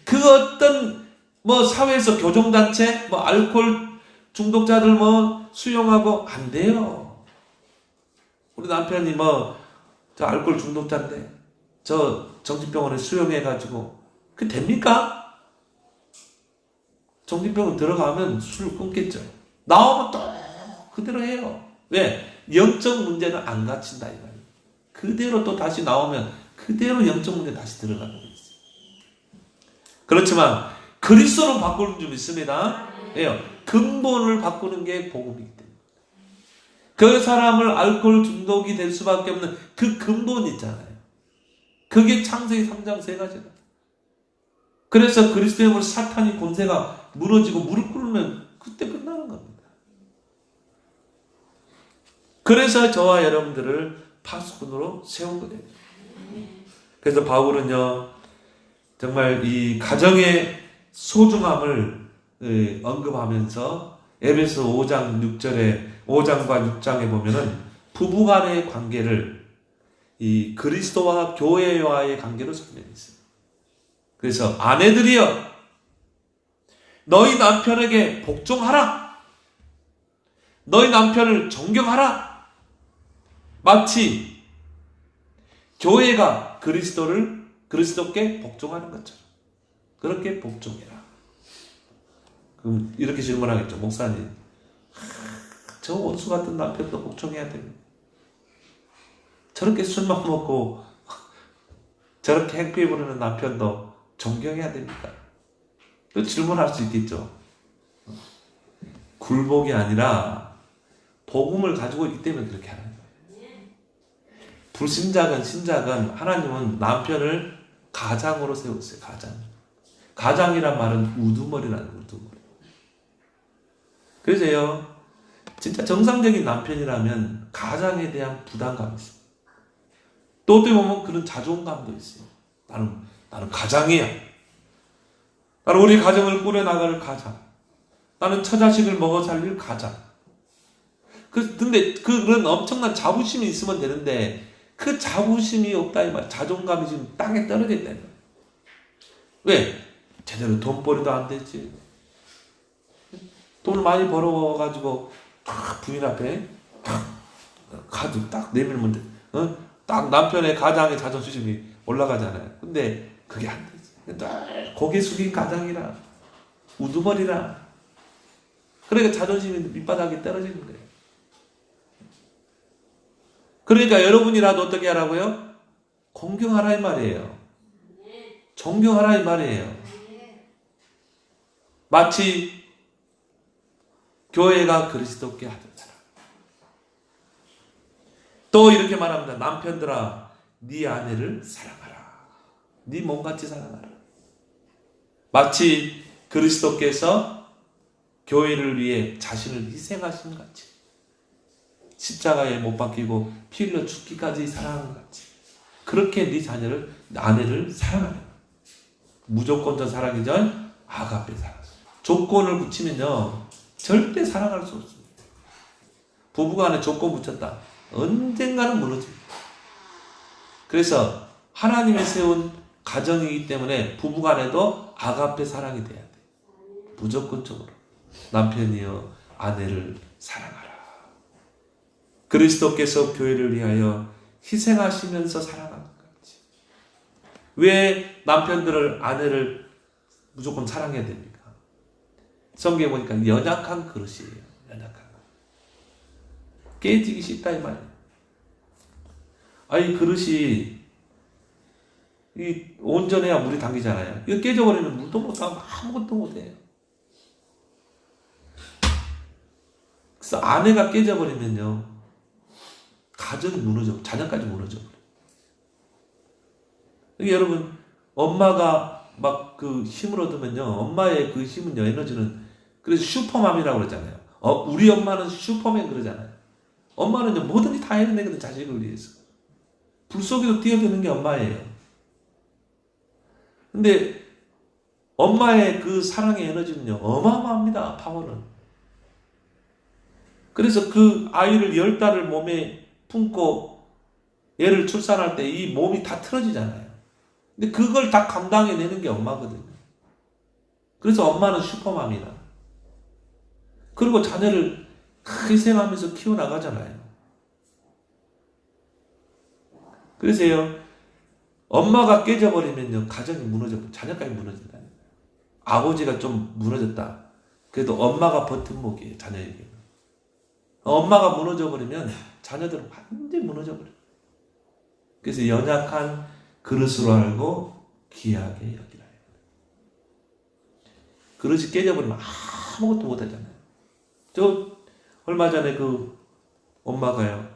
그 어떤 사회에서 교종단체, 알코올 중독자들 수용하고 안 돼요. 우리 남편이 저 알코올 중독자인데 저 정신병원에 수용해가지고 그게 됩니까? 정신병원 들어가면 술을 끊겠죠. 나오면 또 그대로 해요. 왜? 영적 문제는 안 갇힌다 이 말이에요. 그대로 또 다시 나오면 그대로 영적 문제 다시 들어가는 거예요. 그렇지만 그리스도로 바꾸는 줄 믿습니다. 왜요? 근본을 바꾸는 게 복음이기 때문에. 그 사람을 알코올 중독이 될 수밖에 없는 그 근본이 있잖아요. 그게 창세기 3장 3가지다. 그래서 그리스도의 힘으로 사탄이 권세가 무너지고 무릎 꿇으면 그때 끝나는 겁니다. 그래서 저와 여러분들을 파수꾼으로 세운 거예요. 그래서 바울은요, 정말 이 가정의 소중함을 언급하면서 에베소 5장 5장과 6장에 보면은 부부간의 관계를 이 그리스도와 교회와의 관계로 설명했어요. 그래서 아내들이여 너희 남편에게 복종하라. 너희 남편을 존경하라. 마치 교회가 그리스도께 복종하는 것처럼 그렇게 복종해라. 그럼 이렇게 질문하겠죠. 목사님, 저 원수 같은 남편도 복종해야 됩니다. 저렇게 술만 먹고 저렇게 행패 부리는 남편도 존경해야 됩니까? 또 질문할 수 있겠죠. 굴복이 아니라 복음을 가지고 있기 때문에 그렇게 하는 거예요. 불신자건 신자건 하나님은 남편을 가장으로 세웠어요. 가장이란 말은 우두머리라는 거예요. 우두머리. 그래서요, 진짜 정상적인 남편이라면 가장에 대한 부담감이 있어요. 또 어떻게 보면 그런 자존감도 있어요. 나는 가장이야. 나는 우리 가정을 꾸려나갈 가장. 나는 처자식을 먹어 살릴 가장. 근데 그런 엄청난 자부심이 있으면 되는데 그 자부심이 없다 이 말. 자존감이 지금 땅에 떨어져 있다 이 말. 왜? 제대로 돈벌이도 안 되지. 돈을 많이 벌어가지고 부인 앞에 가득 딱 내밀면 돼. 딱 남편의 가장의 자존심이 올라가잖아요. 근데 그게 안 되지. 고개 숙인 가장이라 우두머리라. 그러니까 자존심이 밑바닥에 떨어지는 거예요. 그러니까 여러분이라도 어떻게 하라고요? 공경하라 이 말이에요. 존경하라 이 말이에요. 마치 교회가 그리스도께 하던 사람. 또 이렇게 말합니다. 남편들아, 네 아내를 사랑하라. 네 몸같이 사랑하라. 마치 그리스도께서 교회를 위해 자신을 희생하신 같이, 십자가에 못 박히고 피 흘려 죽기까지 사랑한 것 같이, 그렇게 네 자녀를, 아내를 사랑하라. 무조건적 사랑이 전 아가페 사랑. 조건을 붙이면요 절대 사랑할 수 없습니다. 부부간에 조건 붙였다, 언젠가는 무너집니다. 그래서 하나님이 세운 가정이기 때문에 부부간에도 아가페 사랑이 돼야 돼. 무조건적으로 남편이여 아내를 사랑하라. 그리스도께서 교회를 위하여 희생하시면서 사랑하는 건지. 왜 남편들을, 아내를 무조건 사랑해야 됩니까? 성경에 보니까 연약한 그릇이에요. 연약한 그릇. 깨지기 쉽다 이 말이에요. 이 그릇이 온전해야 물이 담기잖아요. 이거 깨져버리면 물도 못하고 아무것도 못해요. 그래서 아내가 깨져버리면요, 가정이 무너져, 자녀까지 무너져. 여러분, 엄마가 막 그 힘을 얻으면요, 엄마의 그 힘은요, 에너지는, 그래서 슈퍼맘이라고 그러잖아요. 우리 엄마는 슈퍼맨 그러잖아요. 엄마는요, 뭐든지 다 해내거든, 자식을 위해서. 불 속에도 뛰어드는 게 엄마예요. 근데 엄마의 그 사랑의 에너지는요, 어마어마합니다, 파워는. 그래서 그 아이를 10달을 몸에 품고 얘를 출산할 때 이 몸이 다 틀어지잖아요. 근데 그걸 다 감당해내는 게 엄마거든요. 그래서 엄마는 슈퍼맘이다. 그리고 자녀를 희생하면서 키워나가잖아요. 그래서요, 엄마가 깨져버리면요, 가정이 무너져, 자녀까지 무너진다. 아버지가 좀 무너졌다. 그래도 엄마가 버팀목이에요, 자녀에게. 엄마가 무너져버리면 자녀들은 완전히 무너져버려요. 그래서 연약한 그릇으로 알고 귀하게 여기라. 그릇이 깨져버리면 아무것도 못하잖아요. 저 얼마 전에 그 엄마가요,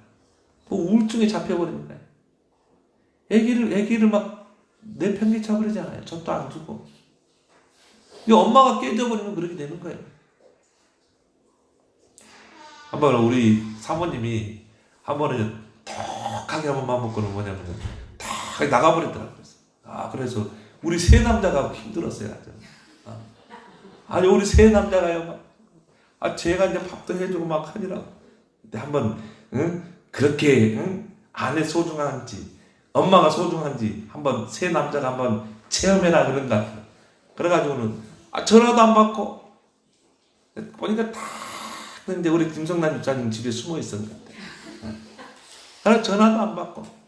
그 우울증에 잡혀버립니다. 애기를 막 내팽개쳐버리잖아요. 젖도 안 주고. 이 엄마가 깨져버리면 그렇게 되는 거예요. 한번 우리 사모님이 한 번은 턱하게 한번 마음 먹고는 뭐냐면 탁 나가버리더라고요. 그래서 우리 세 남자가 힘들었어요. 아니 우리 세 남자가요 막 제가 이제 밥도 해주고 막 하니라고. 근데 한번 그렇게 아내 소중한지 엄마가 소중한지 한번 세 남자가 한번 체험해라 그런 것 같아요. 그래가지고는 전화도 안 받고 보니까 다 이제 우리 김성남 집사님 집에 숨어 있었는 것 같아요. 그래서 전화도 안 받고.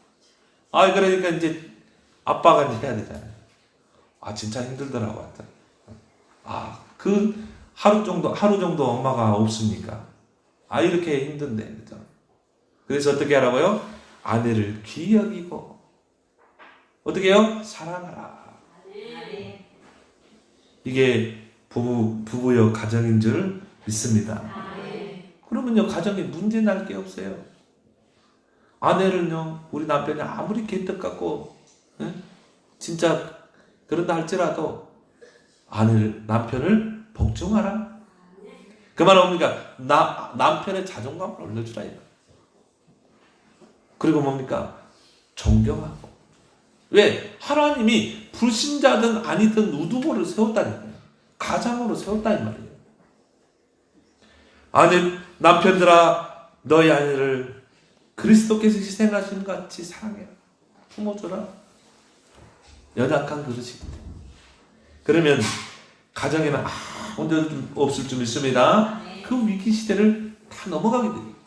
그러니까 이제 아빠가 이제 해야 되잖아요. 진짜 힘들더라고. 그 하루 정도 엄마가 없으니까. 이렇게 힘든데. 그죠? 그래서 어떻게 하라고요? 아내를 귀히 여기고. 어떻게 해요? 사랑하라. 이게 부부의 가정인 줄 믿습니다. 그러면요, 가정에 문제 날 게 없어요. 아내를요, 우리 남편이 아무리 개떡 같고, 진짜 그런다 할지라도, 남편을 복종하라. 그 말은 뭡니까? 남편의 자존감을 올려주라. 그리고 뭡니까? 존경하고. 왜? 하나님이 불신자든 아니든 우두모를 세웠다니까요. 가장으로 세웠다 이 말이에요. 남편들아, 너희 아내를 그리스도께서 희생하신 것 같이 사랑해라. 품어줘라. 연약한 그릇이기 때문에. 그러면 가정에는 문제 없을 줄 믿습니다. 그 위기 시대를 다 넘어가게 됩니다.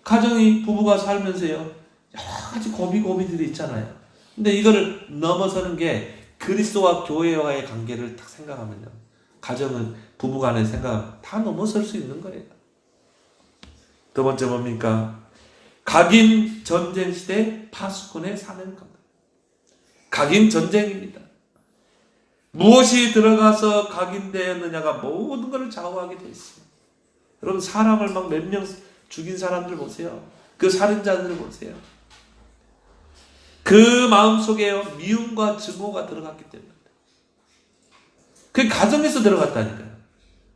가정이 부부가 살면서요, 여러 가지 고비들이 있잖아요. 근데 이거를 넘어서는 게 그리스도와 교회와의 관계를 딱 생각하면요, 가정은 부부간의 생각 다 넘어설 수 있는 거예요. 두 번째 뭡니까? 각인 전쟁 시대 파수꾼의 사명감. 각인 전쟁입니다. 무엇이 들어가서 각인되었느냐가 모든 것을 좌우하게 되어 있어요. 여러분, 사람을 막 몇 명 죽인 사람들 보세요. 그 살인자들 보세요. 그 마음속에 미움과 증오가 들어갔기 때문에. 그게 가정에서 들어갔다니까요.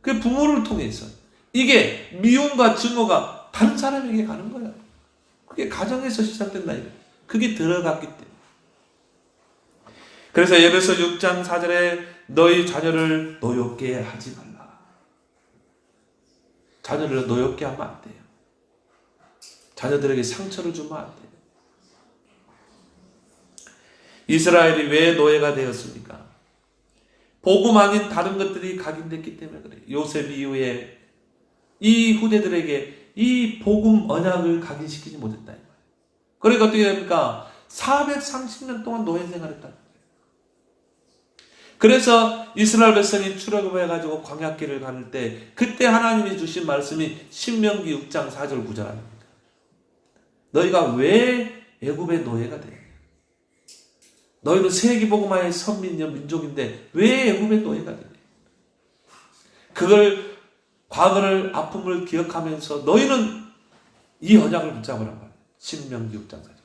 그게 부모를 통해서. 이게 미움과 증오가 다른 사람에게 가는 거예요. 그게 가정에서 시작된다. 그게 들어갔기 때문에. 그래서 에베소 6장 4절에 너희 자녀를 노엽게 하지 말라. 자녀를 노엽게 하면 안 돼요. 자녀들에게 상처를 주면 안 돼요. 이스라엘이 왜 노예가 되었습니까? 복음 아닌 다른 것들이 각인됐기 때문에 그래요. 요셉 이후에 이 후대들에게 이 복음 언약을 각인시키지 못했다. 그러니까 어떻게 됩니까? 430년 동안 노예 생활했다. 그래서 이스라엘 백성이 출애굽해가지고 광야길을 가는 때 그때 하나님이 주신 말씀이 신명기 6장 4절 9절 아닙니까? 너희가 왜 애굽의 노예가 돼? 너희는 세계복음화의 선민이여 민족인데 왜 애굽의 노예가 되냐? 그걸 과거를 아픔을 기억하면서 너희는 이 언약을 붙잡으란 말이야. 신명기 6장 4절.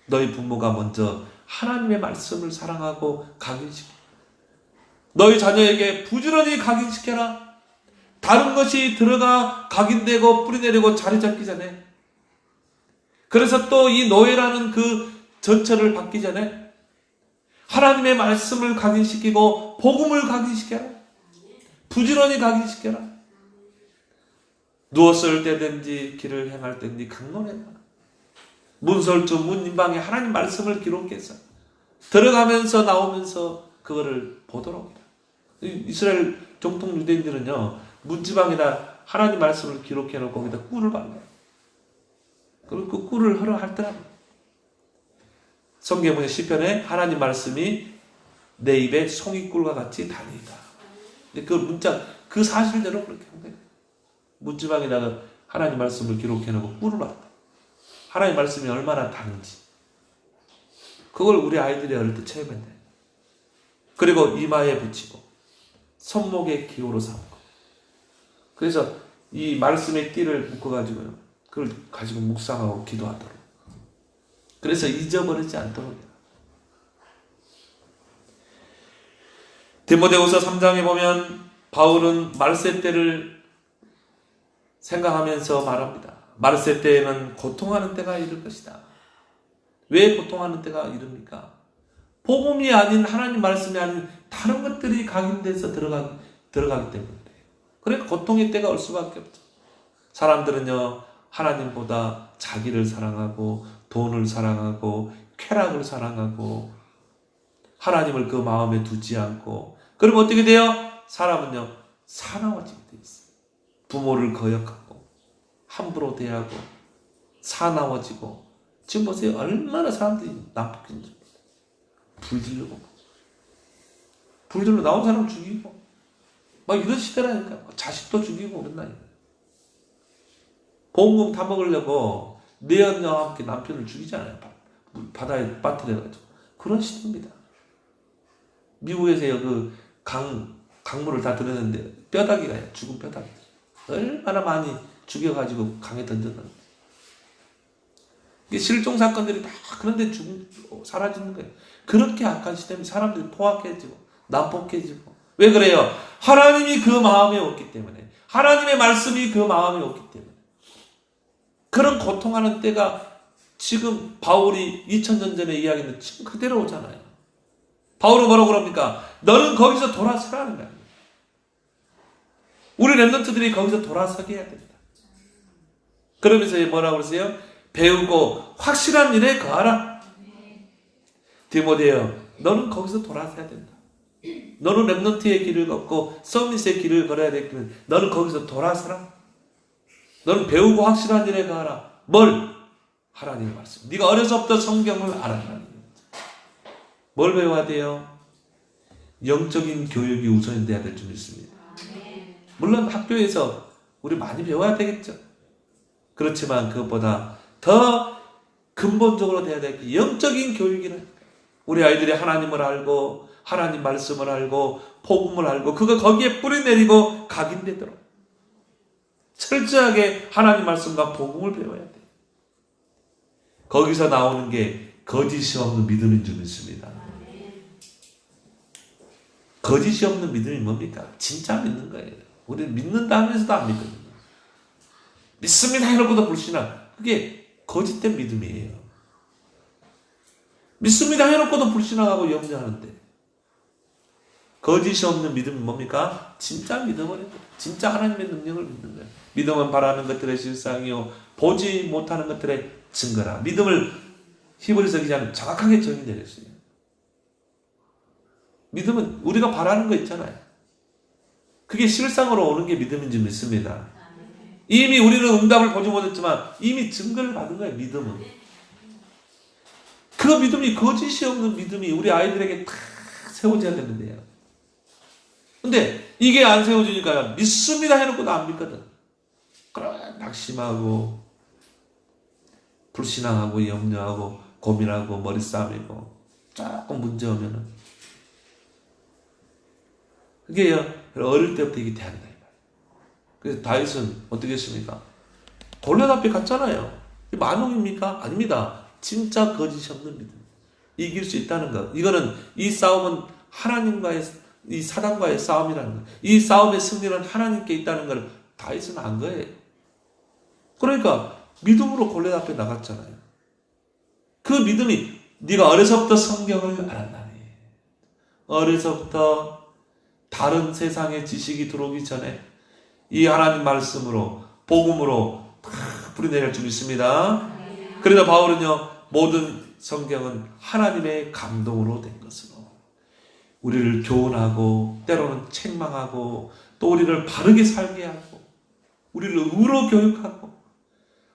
너희 부모가 먼저 하나님의 말씀을 사랑하고 각인시켜. 너희 자녀에게 부지런히 각인시켜라. 다른 것이 들어가 각인되고 뿌리내리고 자리 잡기 전에. 그래서 또 이 노예라는 그 전철을 받기 전에 하나님의 말씀을 각인시키고 복음을 각인시켜라. 부지런히 각인시켜라. 누웠을 때든지 길을 행할 때든지 강론해라. 문설주 문인방에 하나님 말씀을 기록해서 들어가면서 나오면서 그거를 보도록 해라. 이스라엘 정통 유대인들은요, 문지방에다 하나님 말씀을 기록해놓고 거기다 꿀을 발라요. 그리고 그 꿀을 허락할 때랍니다. 성경의 시편에 하나님 말씀이 내 입에 송이꿀과 같이 다니이다. 그 문자, 그 사실대로 그렇게 한 거예요. 문지방에다가 하나님 말씀을 기록해놓고 꿀을 발라. 하나님 말씀이 얼마나 다른지. 그걸 우리 아이들이 어릴 때 체험했네. 그리고 이마에 붙이고 손목에 기호로 삼고. 그래서 이 말씀의 띠를 묶어가지고요. 그걸 가지고 묵상하고 기도하도록. 그래서 잊어버리지 않도록 해요. 디모데후서 3장에 보면 바울은 말세 때를 생각하면서 말합니다. 말세 때에는 고통하는 때가 이를 것이다. 왜 고통하는 때가 이릅니까? 복음이 아닌 하나님 말씀이 아닌 다른 것들이 각인돼서 들어가기 때문에 그래요. 그러니까 고통의 때가 올 수밖에 없죠. 사람들은요, 하나님보다 자기를 사랑하고 돈을 사랑하고 쾌락을 사랑하고 하나님을 그 마음에 두지 않고, 그러면 어떻게 돼요? 사람은요, 사나워지게 돼 있어요. 부모를 거역하고 함부로 대하고 사나워지고. 지금 보세요. 얼마나 사람들이 나쁘긴지. 불질러 나온 사람 죽이고 막 이런 시대라니까. 자식도 죽이고 그런다니까. 보험금 타먹으려고 내연녀와 함께 남편을 죽이잖아요. 바다에 빠뜨려가지고. 그런 시대입니다. 미국에서요, 그 강물을 다 들었는데 뼈다귀가 죽은 뼈다귀 얼마나 많이 죽여가지고 강에 던졌는데. 이게 실종 사건들이 다 그런데 사라지는 거예요. 그렇게 악한 시대면 사람들이 포악해지고 난폭해지고. 왜 그래요? 하나님이 그 마음에 없기 때문에. 하나님의 말씀이 그 마음에 없기 때문에. 그런 고통하는 때가 지금 바울이 2000년 전에 이야기했는데 지금 그대로 오잖아요. 바울은 뭐라고 그럽니까? 너는 거기서 돌아서라는 거예요. 우리 랩런트들이 거기서 돌아서게 해야 됩니다. 그러면서 뭐라고 그러세요? 배우고 확실한 일에 거하라. 디모데여, 너는 거기서 돌아서야 된다. 너는 랩런트의 길을 걷고 서밋의 길을 걸어야 되거든. 너는 거기서 돌아서라. 너는 배우고 확실한 일에 거하라. 뭘? 하나님의 말씀. 네가 어려서부터 성경을 알아라. 뭘 배워야 돼요? 영적인 교육이 우선이 돼야 될 줄 믿습니다. 물론 학교에서 우리 많이 배워야 되겠죠. 그렇지만 그것보다 더 근본적으로 돼야 될 게 영적인 교육이라니까. 우리 아이들이 하나님을 알고 하나님 말씀을 알고 복음을 알고 그거 거기에 뿌리내리고 각인되도록 철저하게 하나님 말씀과 복음을 배워야 돼요. 거기서 나오는 게 거짓이 없는 믿음인 줄 믿습니다. 거짓이 없는 믿음이 뭡니까? 진짜 믿는 거예요. 우리는 믿는다 하면서도 안 믿거든요. 믿습니다 해놓고도 불신하. 그게 거짓된 믿음이에요. 믿습니다 해놓고도 불신하고 염려하는데. 거짓이 없는 믿음은 뭡니까? 진짜 믿어버린 거예요. 진짜 하나님의 능력을 믿는 거예요. 믿음은 바라는 것들의 실상이요 보지 못하는 것들의 증거라. 믿음을 히브리서 기자는 정확하게 정의 내렸어요. 믿음은 우리가 바라는 거 있잖아요. 그게 실상으로 오는 게 믿음인지 믿습니다. 이미 우리는 응답을 보지 못했지만 이미 증거를 받은 거예요. 믿음은. 그 믿음이 거짓이 없는 믿음이 우리 아이들에게 다 세워져야 되는데요. 근데 이게 안 세워지니까 믿습니다 해놓고도 안 믿거든. 그러면 낙심하고 불신앙하고 염려하고 고민하고 머리 싸매고 조금 문제 오면은 그게 어릴 때부터 이게 돼야 된다. 그래서 다윗은 어떻게 했습니까? 골리앗 앞에 갔잖아요. 만웅입니까? 아닙니다. 진짜 거짓이 없는 믿음. 이길 수 있다는 것. 이거는 이 싸움은 하나님과의 이 사단과의 싸움이라는 것. 이 싸움의 승리는 하나님께 있다는 걸 다윗은 안 거예요. 그러니까 믿음으로 골리앗 앞에 나갔잖아요. 그 믿음이 네가 어려서부터 성경을 알았나니 어려서부터 다른 세상의 지식이 들어오기 전에 이 하나님 말씀으로 복음으로 다 뿌리내릴 줄 믿습니다. 그래서 바울은요 모든 성경은 하나님의 감동으로 된 것으로 우리를 교훈하고 때로는 책망하고 또 우리를 바르게 살게 하고 우리를 의로 교육하고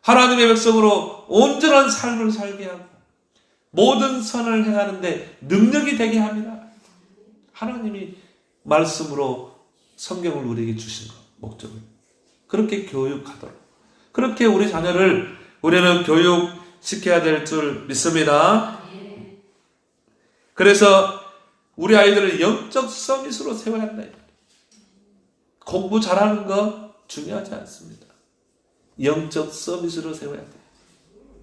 하나님의 백성으로 온전한 삶을 살게 하고 모든 선을 행하는데 능력이 되게 합니다. 하나님이 말씀으로 성경을 우리에게 주신 것, 목적을. 그렇게 교육하도록. 그렇게 우리 자녀를 우리는 교육시켜야 될 줄 믿습니다. 그래서 우리 아이들을 영적 서밋으로 세워야 한다. 공부 잘하는 거 중요하지 않습니다. 영적 서밋으로 세워야 돼.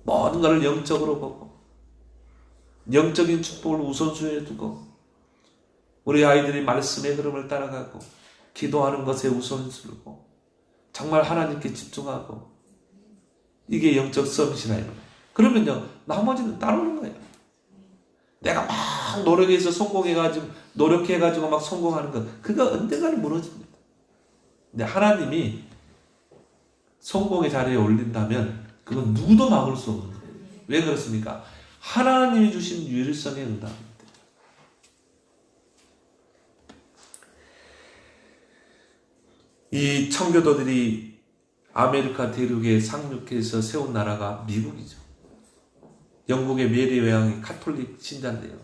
모든 것을 영적으로 보고 영적인 축복을 우선순위에 두고 우리 아이들이 말씀의 흐름을 따라가고 기도하는 것에 우선순위를 두고 정말 하나님께 집중하고 이게 영적 서밋이나 그러면요 나머지는 따르는 거예요. 내가 막 노력해서 노력해가지고 막 성공하는 것 그거 언젠가는 무너집니다. 근데 하나님이 성공의 자리에 올린다면 그건 누구도 막을 수 없는 거예요. 왜 그렇습니까? 하나님이 주신 유일성에 응답합니다. 이 청교도들이 아메리카 대륙에 상륙해서 세운 나라가 미국이죠. 영국의 메리 외왕이 카톨릭 신자인데요.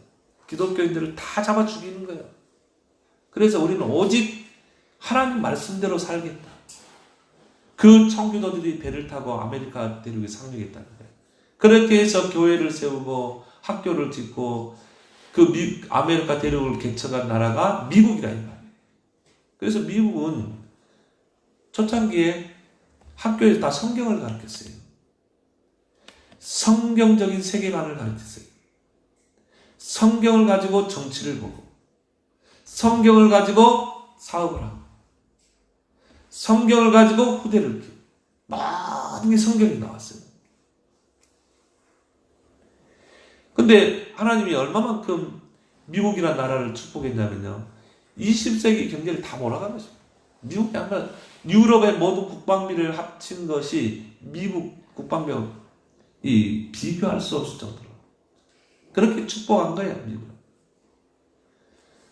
기독교인들을 다 잡아 죽이는 거예요. 그래서 우리는 오직 하나님 말씀대로 살겠다. 그 청교도들이 배를 타고 아메리카 대륙에 상륙했다는 거예요. 그렇게 해서 교회를 세우고 학교를 짓고 그 아메리카 대륙을 개척한 나라가 미국이라 이 말이에요. 그래서 미국은 초창기에 학교에서 다 성경을 가르쳤어요. 성경적인 세계관을 가르쳤어요. 성경을 가지고 정치를 보고 성경을 가지고 사업을 하고 성경을 가지고 후대를 키우고 모든 게 성경이 나왔어요. 근데 하나님이 얼마만큼 미국이라는 나라를 축복했냐면요. 20세기 경제를 다 몰아간 거죠. 미국이 아니라 유럽의 모든 국방비를 합친 것이 미국 국방비와 비교할 수 없을 정도로 그렇게 축복한 거예요. 미국은.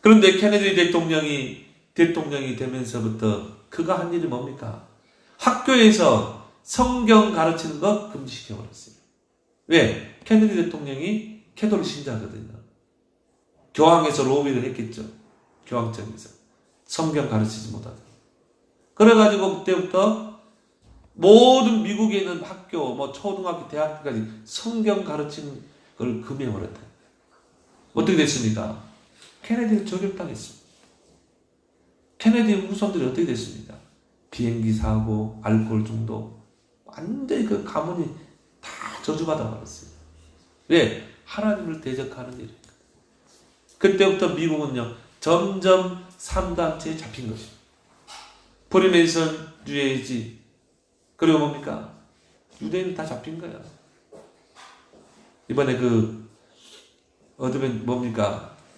그런데 케네디 대통령이 되면서부터 그가 한 일이 뭡니까? 학교에서 성경 가르치는 거 금지시켜버렸어요. 왜? 케네디 대통령이 캐톨릭 신자거든요. 교황에서 로비를 했겠죠. 교황청에서. 성경 가르치지 못하다. 그래가지고 그때부터 모든 미국에 있는 학교, 초등학교, 대학교까지 성경 가르치는 걸 금해버렸다. 어떻게 됐습니까? 케네디를 저격당했습니다. 케네디 후손들이 어떻게 됐습니까? 비행기 사고, 알코올 중독, 완전히 그 가문이 다 저주받아 버렸어요. 왜? 하나님을 대적하는 일이니까. 그때부터 미국은요, 점점 3단체에 잡힌 것입니다. 프리메이슨, 뉴에이지, 그리고 뭡니까? 유대인 다 잡힌 거야. 이번에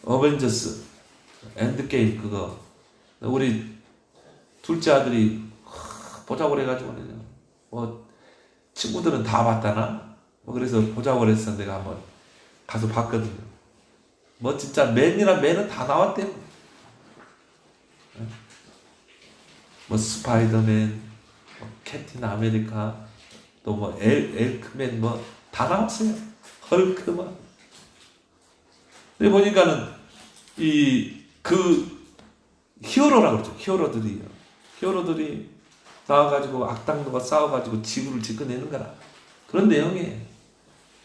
어벤져스, 엔드게임 그거, 우리 둘째 아들이 보자고 그래가지고는요, 친구들은 다 봤다나? 그래서 보자고 그래서 내가 한번 가서 봤거든요. 진짜 맨은 다 나왔대요. 스파이더맨, 캡틴 아메리카, 또 엘크맨 다 나왔어요. 헐크만. 근데 보니까는 그 히어로라고 그러죠. 히어로들이 나와가지고 악당들과 싸워가지고 지구를 지켜내는 거라. 그런 내용이에요.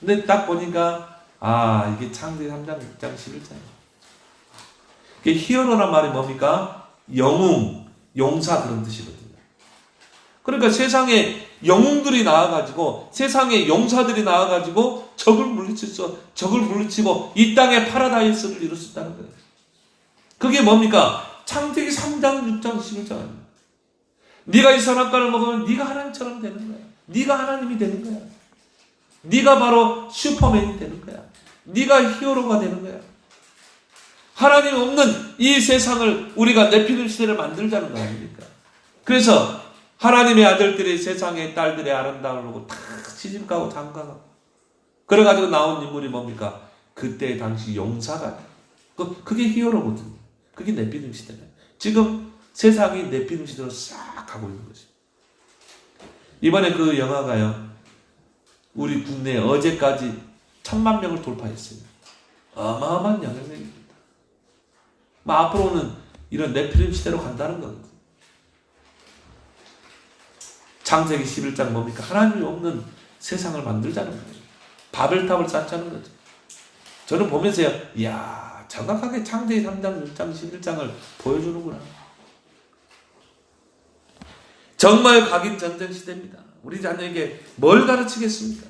근데 딱 보니까 이게 창세기 3장, 6장, 11장이에요. 이게 히어로란 말이 뭡니까? 영웅, 용사 그런 뜻이거든요. 그러니까 세상에 영웅들이 나와가지고 세상에 용사들이 나와가지고 적을 물리치고 이 땅에 파라다이스를 이룰 수 있다는 거예요. 그게 뭡니까? 창세기 3장, 6장, 11장. 네가 이 선악과를 먹으면 네가 하나님처럼 되는 거야. 네가 하나님이 되는 거야. 네가 바로 슈퍼맨이 되는 거야. 네가 히어로가 되는 거야. 하나님 없는 이 세상을 우리가 네피림 시대를 만들자는 거 아닙니까? 그래서 하나님의 아들들이 세상의 딸들의 아름다움을 보고 다 시집가고 장가가고 그래가지고 나온 인물이 뭡니까? 그때 당시 용사가 그게 히어로거든요. 그게 네피림 시대예요. 지금 세상이 네피림 시대로 싹 가고 있는 거죠. 이번에 그 영화가요, 우리 국내에 어제까지 1000만 명을 돌파했어요. 어마어마한 영향력입니다. 앞으로는 이런 네피림 시대로 간다는 거거든요. 창세기 11장 뭡니까? 하나님이 없는 세상을 만들자는 거예요. 바벨탑을 쌓자는 거죠. 저는 보면서요, 이야, 정확하게 창세기 3장, 6장, 11장을 보여주는구나. 정말 각인 전쟁 시대입니다. 우리 자녀에게 뭘 가르치겠습니까?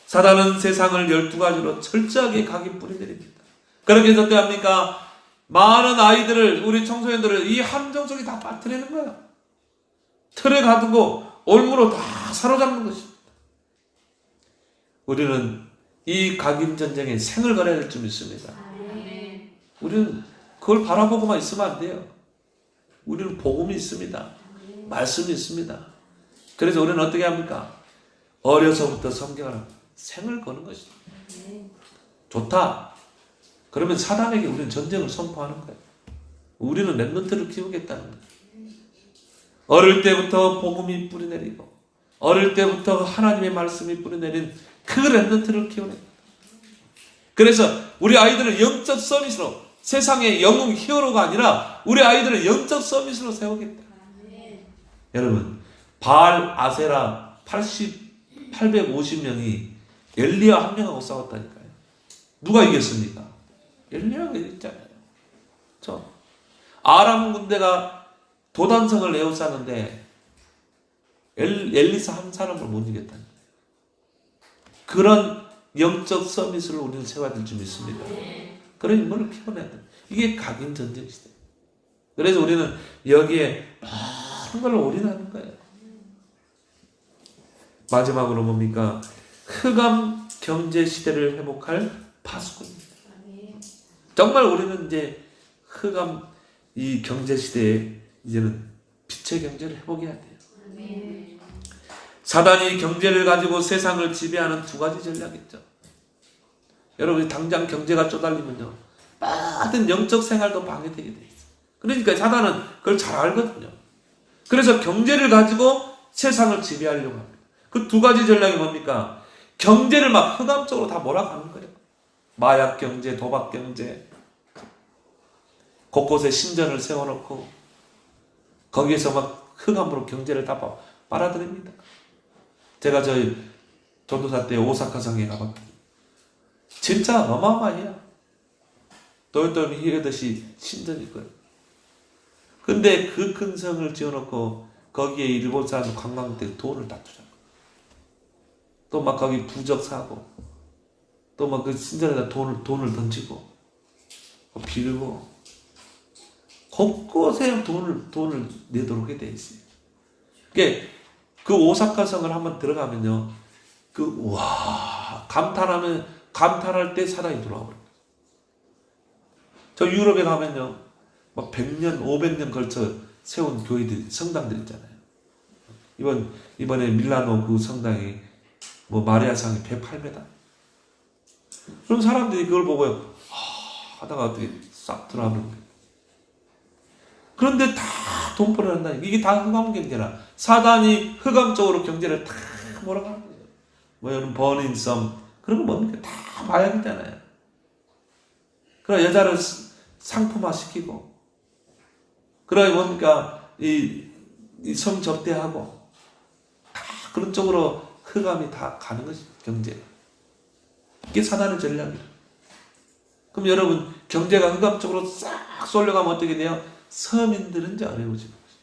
사단은 세상을 12가지로 철저하게 각인 뿌리내립니다. 그렇게 해서 어떡합니까? 많은 아이들을, 우리 청소년들을 이 함정 속에 다 빠뜨리는 거야. 틀에 가두고 올무로 다 사로잡는 것입니다. 우리는 이 각인 전쟁에 생을 걸어야 될 줄 믿습니다. 우리는 그걸 바라보고만 있으면 안 돼요. 우리는 복음이 있습니다. 말씀이 있습니다. 그래서 우리는 어떻게 합니까? 어려서부터 성경을 생을 거는 것입니다. 좋다. 그러면 사단에게 우리는 전쟁을 선포하는 거예요. 우리는 렘넌트를 키우겠다는 거예요. 어릴 때부터 복음이 뿌리내리고 어릴 때부터 하나님의 말씀이 뿌리내린 그 렘넌트를 키우는 거예요. 그래서 우리 아이들을 영적 서밋으로, 세상의 영웅 히어로가 아니라 우리 아이들을 영적 서밋으로 세우겠다. 여러분, 바알 아세라 850명이 엘리야 한 명하고 싸웠다니까요. 누가 이겼습니까? 엘리야가 이겼잖아요. 아람 군대가 도단성을 에워쌌는데 엘리사 한 사람을 못 이겼다는 거예요. 그런 영적 서밋을 우리는 세워야 될 줄 믿습니다. 그런 인물을 키워내야 돼요. 이게 각인 전쟁 시대. 그래서 우리는 여기에 모든 걸 올인하는 거예요. 마지막으로 뭡니까? 흑암 경제 시대를 회복할 파수꾼입니다. 정말 우리는 이제 흑암 이 경제 시대에 이제는 빛의 경제를 회복해야 돼요. 사단이 경제를 가지고 세상을 지배하는 두 가지 전략이 있죠. 여러분, 당장 경제가 쪼달리면요, 모든 영적 생활도 방해되게 돼 있어요. 그러니까 사단은 그걸 잘 알거든요. 그래서 경제를 가지고 세상을 지배하려고 합니다. 그 두 가지 전략이 뭡니까? 경제를 막 흑암적으로 다 몰아가는 거예요. 마약 경제, 도박 경제, 곳곳에 신전을 세워놓고 거기에서 막 흑암으로 경제를 다 빨아들입니다. 제가 저희 전도사 때 오사카 성에 가봤거든요. 진짜 어마어마해요. 도요토미 히레도시 신전이 있고요. 근데 그 큰 성을 지어놓고 거기에 일본 사람 관광객들 돈을 다 투자하고 또 막 거기 부적 사고 또 막 그 신전에다 돈을 던지고 빌고 곳곳에 돈을 내도록 돼 있어요. 그 오사카 성을 한번 들어가면요, 감탄할 때 사단이 들어와버려요. 저 유럽에 가면요, 막 100년, 500년 걸쳐 세운 교회들, 성당들 있잖아요. 이번에 밀라노 그 성당이 마리아상이 108m. 그럼 사람들이 그걸 보고 하다가 어떻게 싹 들어와버린 거예요. 그런데 다 돈벌이 한다. 이게 다 흑암 경제라. 사단이 흑암적으로 경제를 다 몰아가는 거예요. 여러분, 버닝섬 그런 거 뭡니까? 다 마약이잖아요. 그러나 여자를 상품화 시키고, 그러니 뭡니까? 이 성접대하고, 다 그런 쪽으로 흑암이 다 가는 것입니다. 경제. 이게 사단의 전략이에요. 그럼 여러분, 경제가 흑암 쪽으로 싹 쏠려가면 어떻게 돼요? 서민들은 이제 어려워지는 거죠.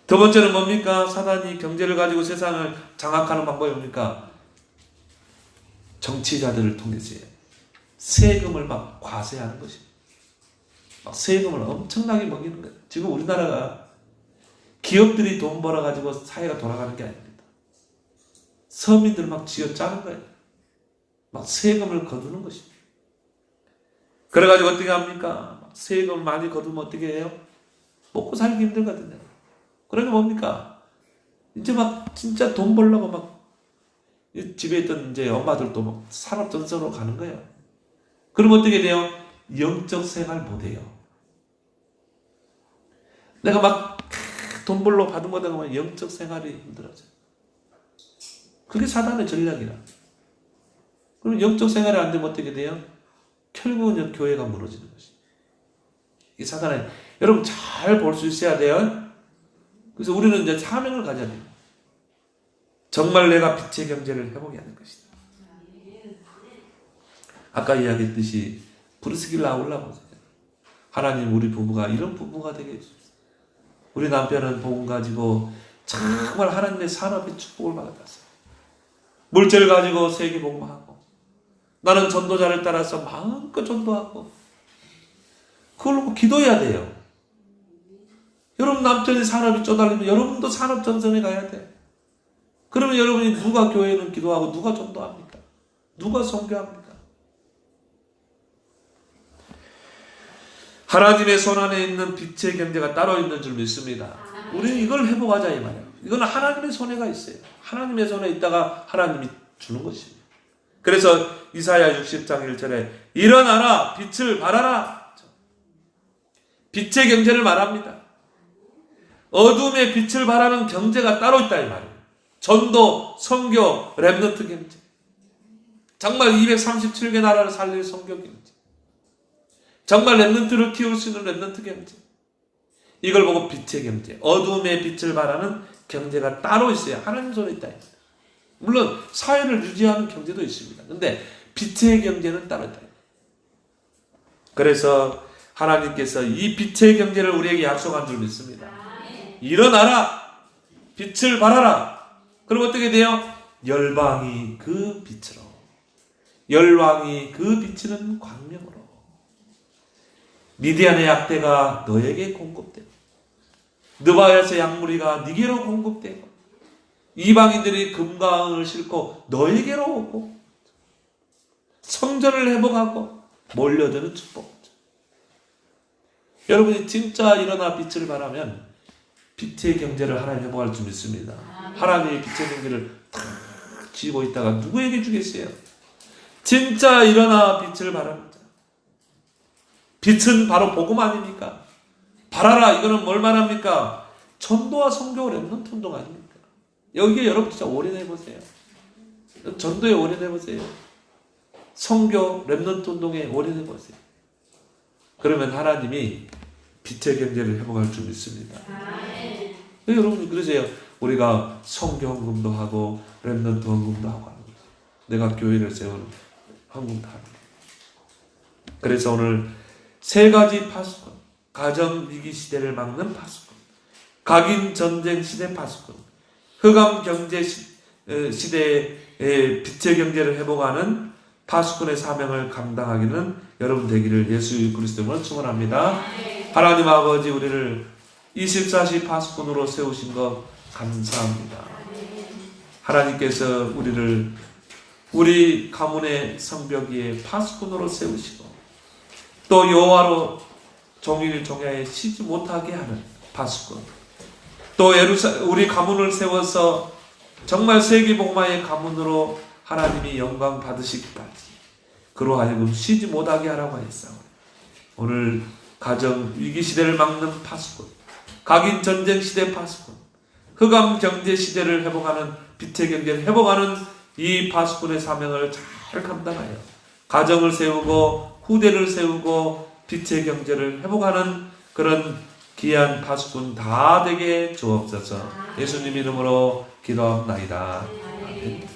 두 번째는 뭡니까? 사단이 경제를 가지고 세상을 장악하는 방법이 뭡니까? 정치자들을 통해서요. 세금을 막 과세하는 것입니다. 막 세금을 엄청나게 먹이는 거예요. 지금 우리나라가 기업들이 돈 벌어가지고 사회가 돌아가는 게 아닙니다. 서민들 막 쥐어짜는 거예요. 막 세금을 거두는 것입니다. 그래가지고 어떻게 합니까? 세금을 많이 거두면 어떻게 해요? 먹고 살기 힘들거든요. 그러니까 뭡니까? 이제 막 진짜 돈 벌려고 막 집에 있던 이제 엄마들도 막 산업전선으로 가는 거예요. 그럼 어떻게 돼요? 영적 생활 못해요. 내가 막 돈 벌러 받은 거다 보면 영적 생활이 힘들어져요. 그게 사단의 전략이라. 그럼 영적 생활이 안 되면 어떻게 돼요? 결국은 교회가 무너지는 것이. 이 사단의, 여러분 잘 볼 수 있어야 돼요. 그래서 우리는 이제 사명을 가져야 돼요. 정말 내가 빛의 경제를 회복해야 하는 것이다. 아까 이야기했듯이 브루스길라 올라보세요. 하나님 우리 부부가 이런 부부가 되게 해주세요. 우리 남편은 복음 가지고 정말 하나님의 산업의 축복을 받았어요. 물질 가지고 세계 복음하고, 나는 전도자를 따라서 마음껏 전도하고, 그걸 놓고 기도해야 돼요. 여러분 남편이 산업이 쪼달리면 여러분도 산업 전선에 가야 돼. 그러면 여러분이 누가 교회는 기도하고 누가 전도합니까? 누가 선교합니까? 하나님의 손 안에 있는 빛의 경제가 따로 있는 줄 믿습니다. 우리는 이걸 회복하자 이 말이에요. 이건 하나님의 손에가 있어요. 하나님의 손에 있다가 하나님이 주는 것입니다. 그래서 이사야 60장 1절에 일어나라 빛을 발하라. 빛의 경제를 말합니다. 어둠의 빛을 발하는 경제가 따로 있다 이 말이에요. 전도, 선교, 렘넌트 경제. 정말 237개 나라를 살릴 선교 경제. 정말 렘넌트를 키울 수 있는 렘넌트 경제. 이걸 보고 빛의 경제, 어둠의 빛을 발하는 경제가 따로 있어요. 하나님 손에 있다. 물론 사회를 유지하는 경제도 있습니다. 근데 빛의 경제는 따로 있다. 그래서 하나님께서 이 빛의 경제를 우리에게 약속한 줄 믿습니다. 일어나라, 빛을 발하라. 그럼 어떻게 돼요? 열방이 그 빛으로, 열왕이 그 비치는 광명으로, 미디안의 약대가 너에게 공급되고, 느바야스의 약무리가 네게로 공급되고, 이방인들이 금과 은을 싣고 너에게로 오고, 성전을 회복하고 몰려드는 축복. 여러분이 진짜 일어나 빛을 발하면 빛의 경제를 하나님 회복할 줄 믿습니다. 하나님의 빛의 경제를 탁 쥐고 있다가 누구에게 주겠어요? 진짜 일어나 빛을 발하는 자. 빛은 바로 복음 아닙니까? 발하라, 이거는 뭘 말합니까? 전도와 선교 렘넌트 운동 아닙니까? 여기에 여러분 진짜 올인해보세요. 전도에 올인해보세요. 선교 렘넌트 운동에 올인해보세요. 그러면 하나님이 빛의 경제를 회복할 줄 믿습니다. 여러분 그러세요. 우리가 선교 헌금도 하고 렘넌트 헌금도 하고 하는 거죠. 내가 교회를 세우는 헌금도 하는 거예요. 그래서 오늘 세 가지 파수꾼, 가정 위기 시대를 막는 파수꾼, 각인 전쟁 시대 파수꾼, 흑암 경제 시대의 빛의 경제를 회복하는 파수꾼의 사명을 감당하기는 여러분 되기를 예수 그리스도로 축원합니다. 하나님 아버지, 우리를 24시 파수꾼으로 세우신 것 감사합니다. 하나님께서 우리를 우리 가문의 성벽 위에 파수꾼으로 세우시고, 또 여호와로 종일 종야에 쉬지 못하게 하는 파수꾼, 또 우리 가문을 세워서 정말 세계복마의 가문으로 하나님이 영광 받으시기까지 그로 하여금 쉬지 못하게 하라고 했사오니, 오늘 가정 위기 시대를 막는 파수꾼, 각인 전쟁 시대 파수꾼, 흑암 경제 시대를 회복하는 빛의 경제를 회복하는 이 파수꾼의 사명을 잘 감당하여 가정을 세우고 후대를 세우고 빛의 경제를 회복하는 그런 귀한 파수꾼 다 되게 주옵소서. 예수님 이름으로 기도합나이다. 아멘.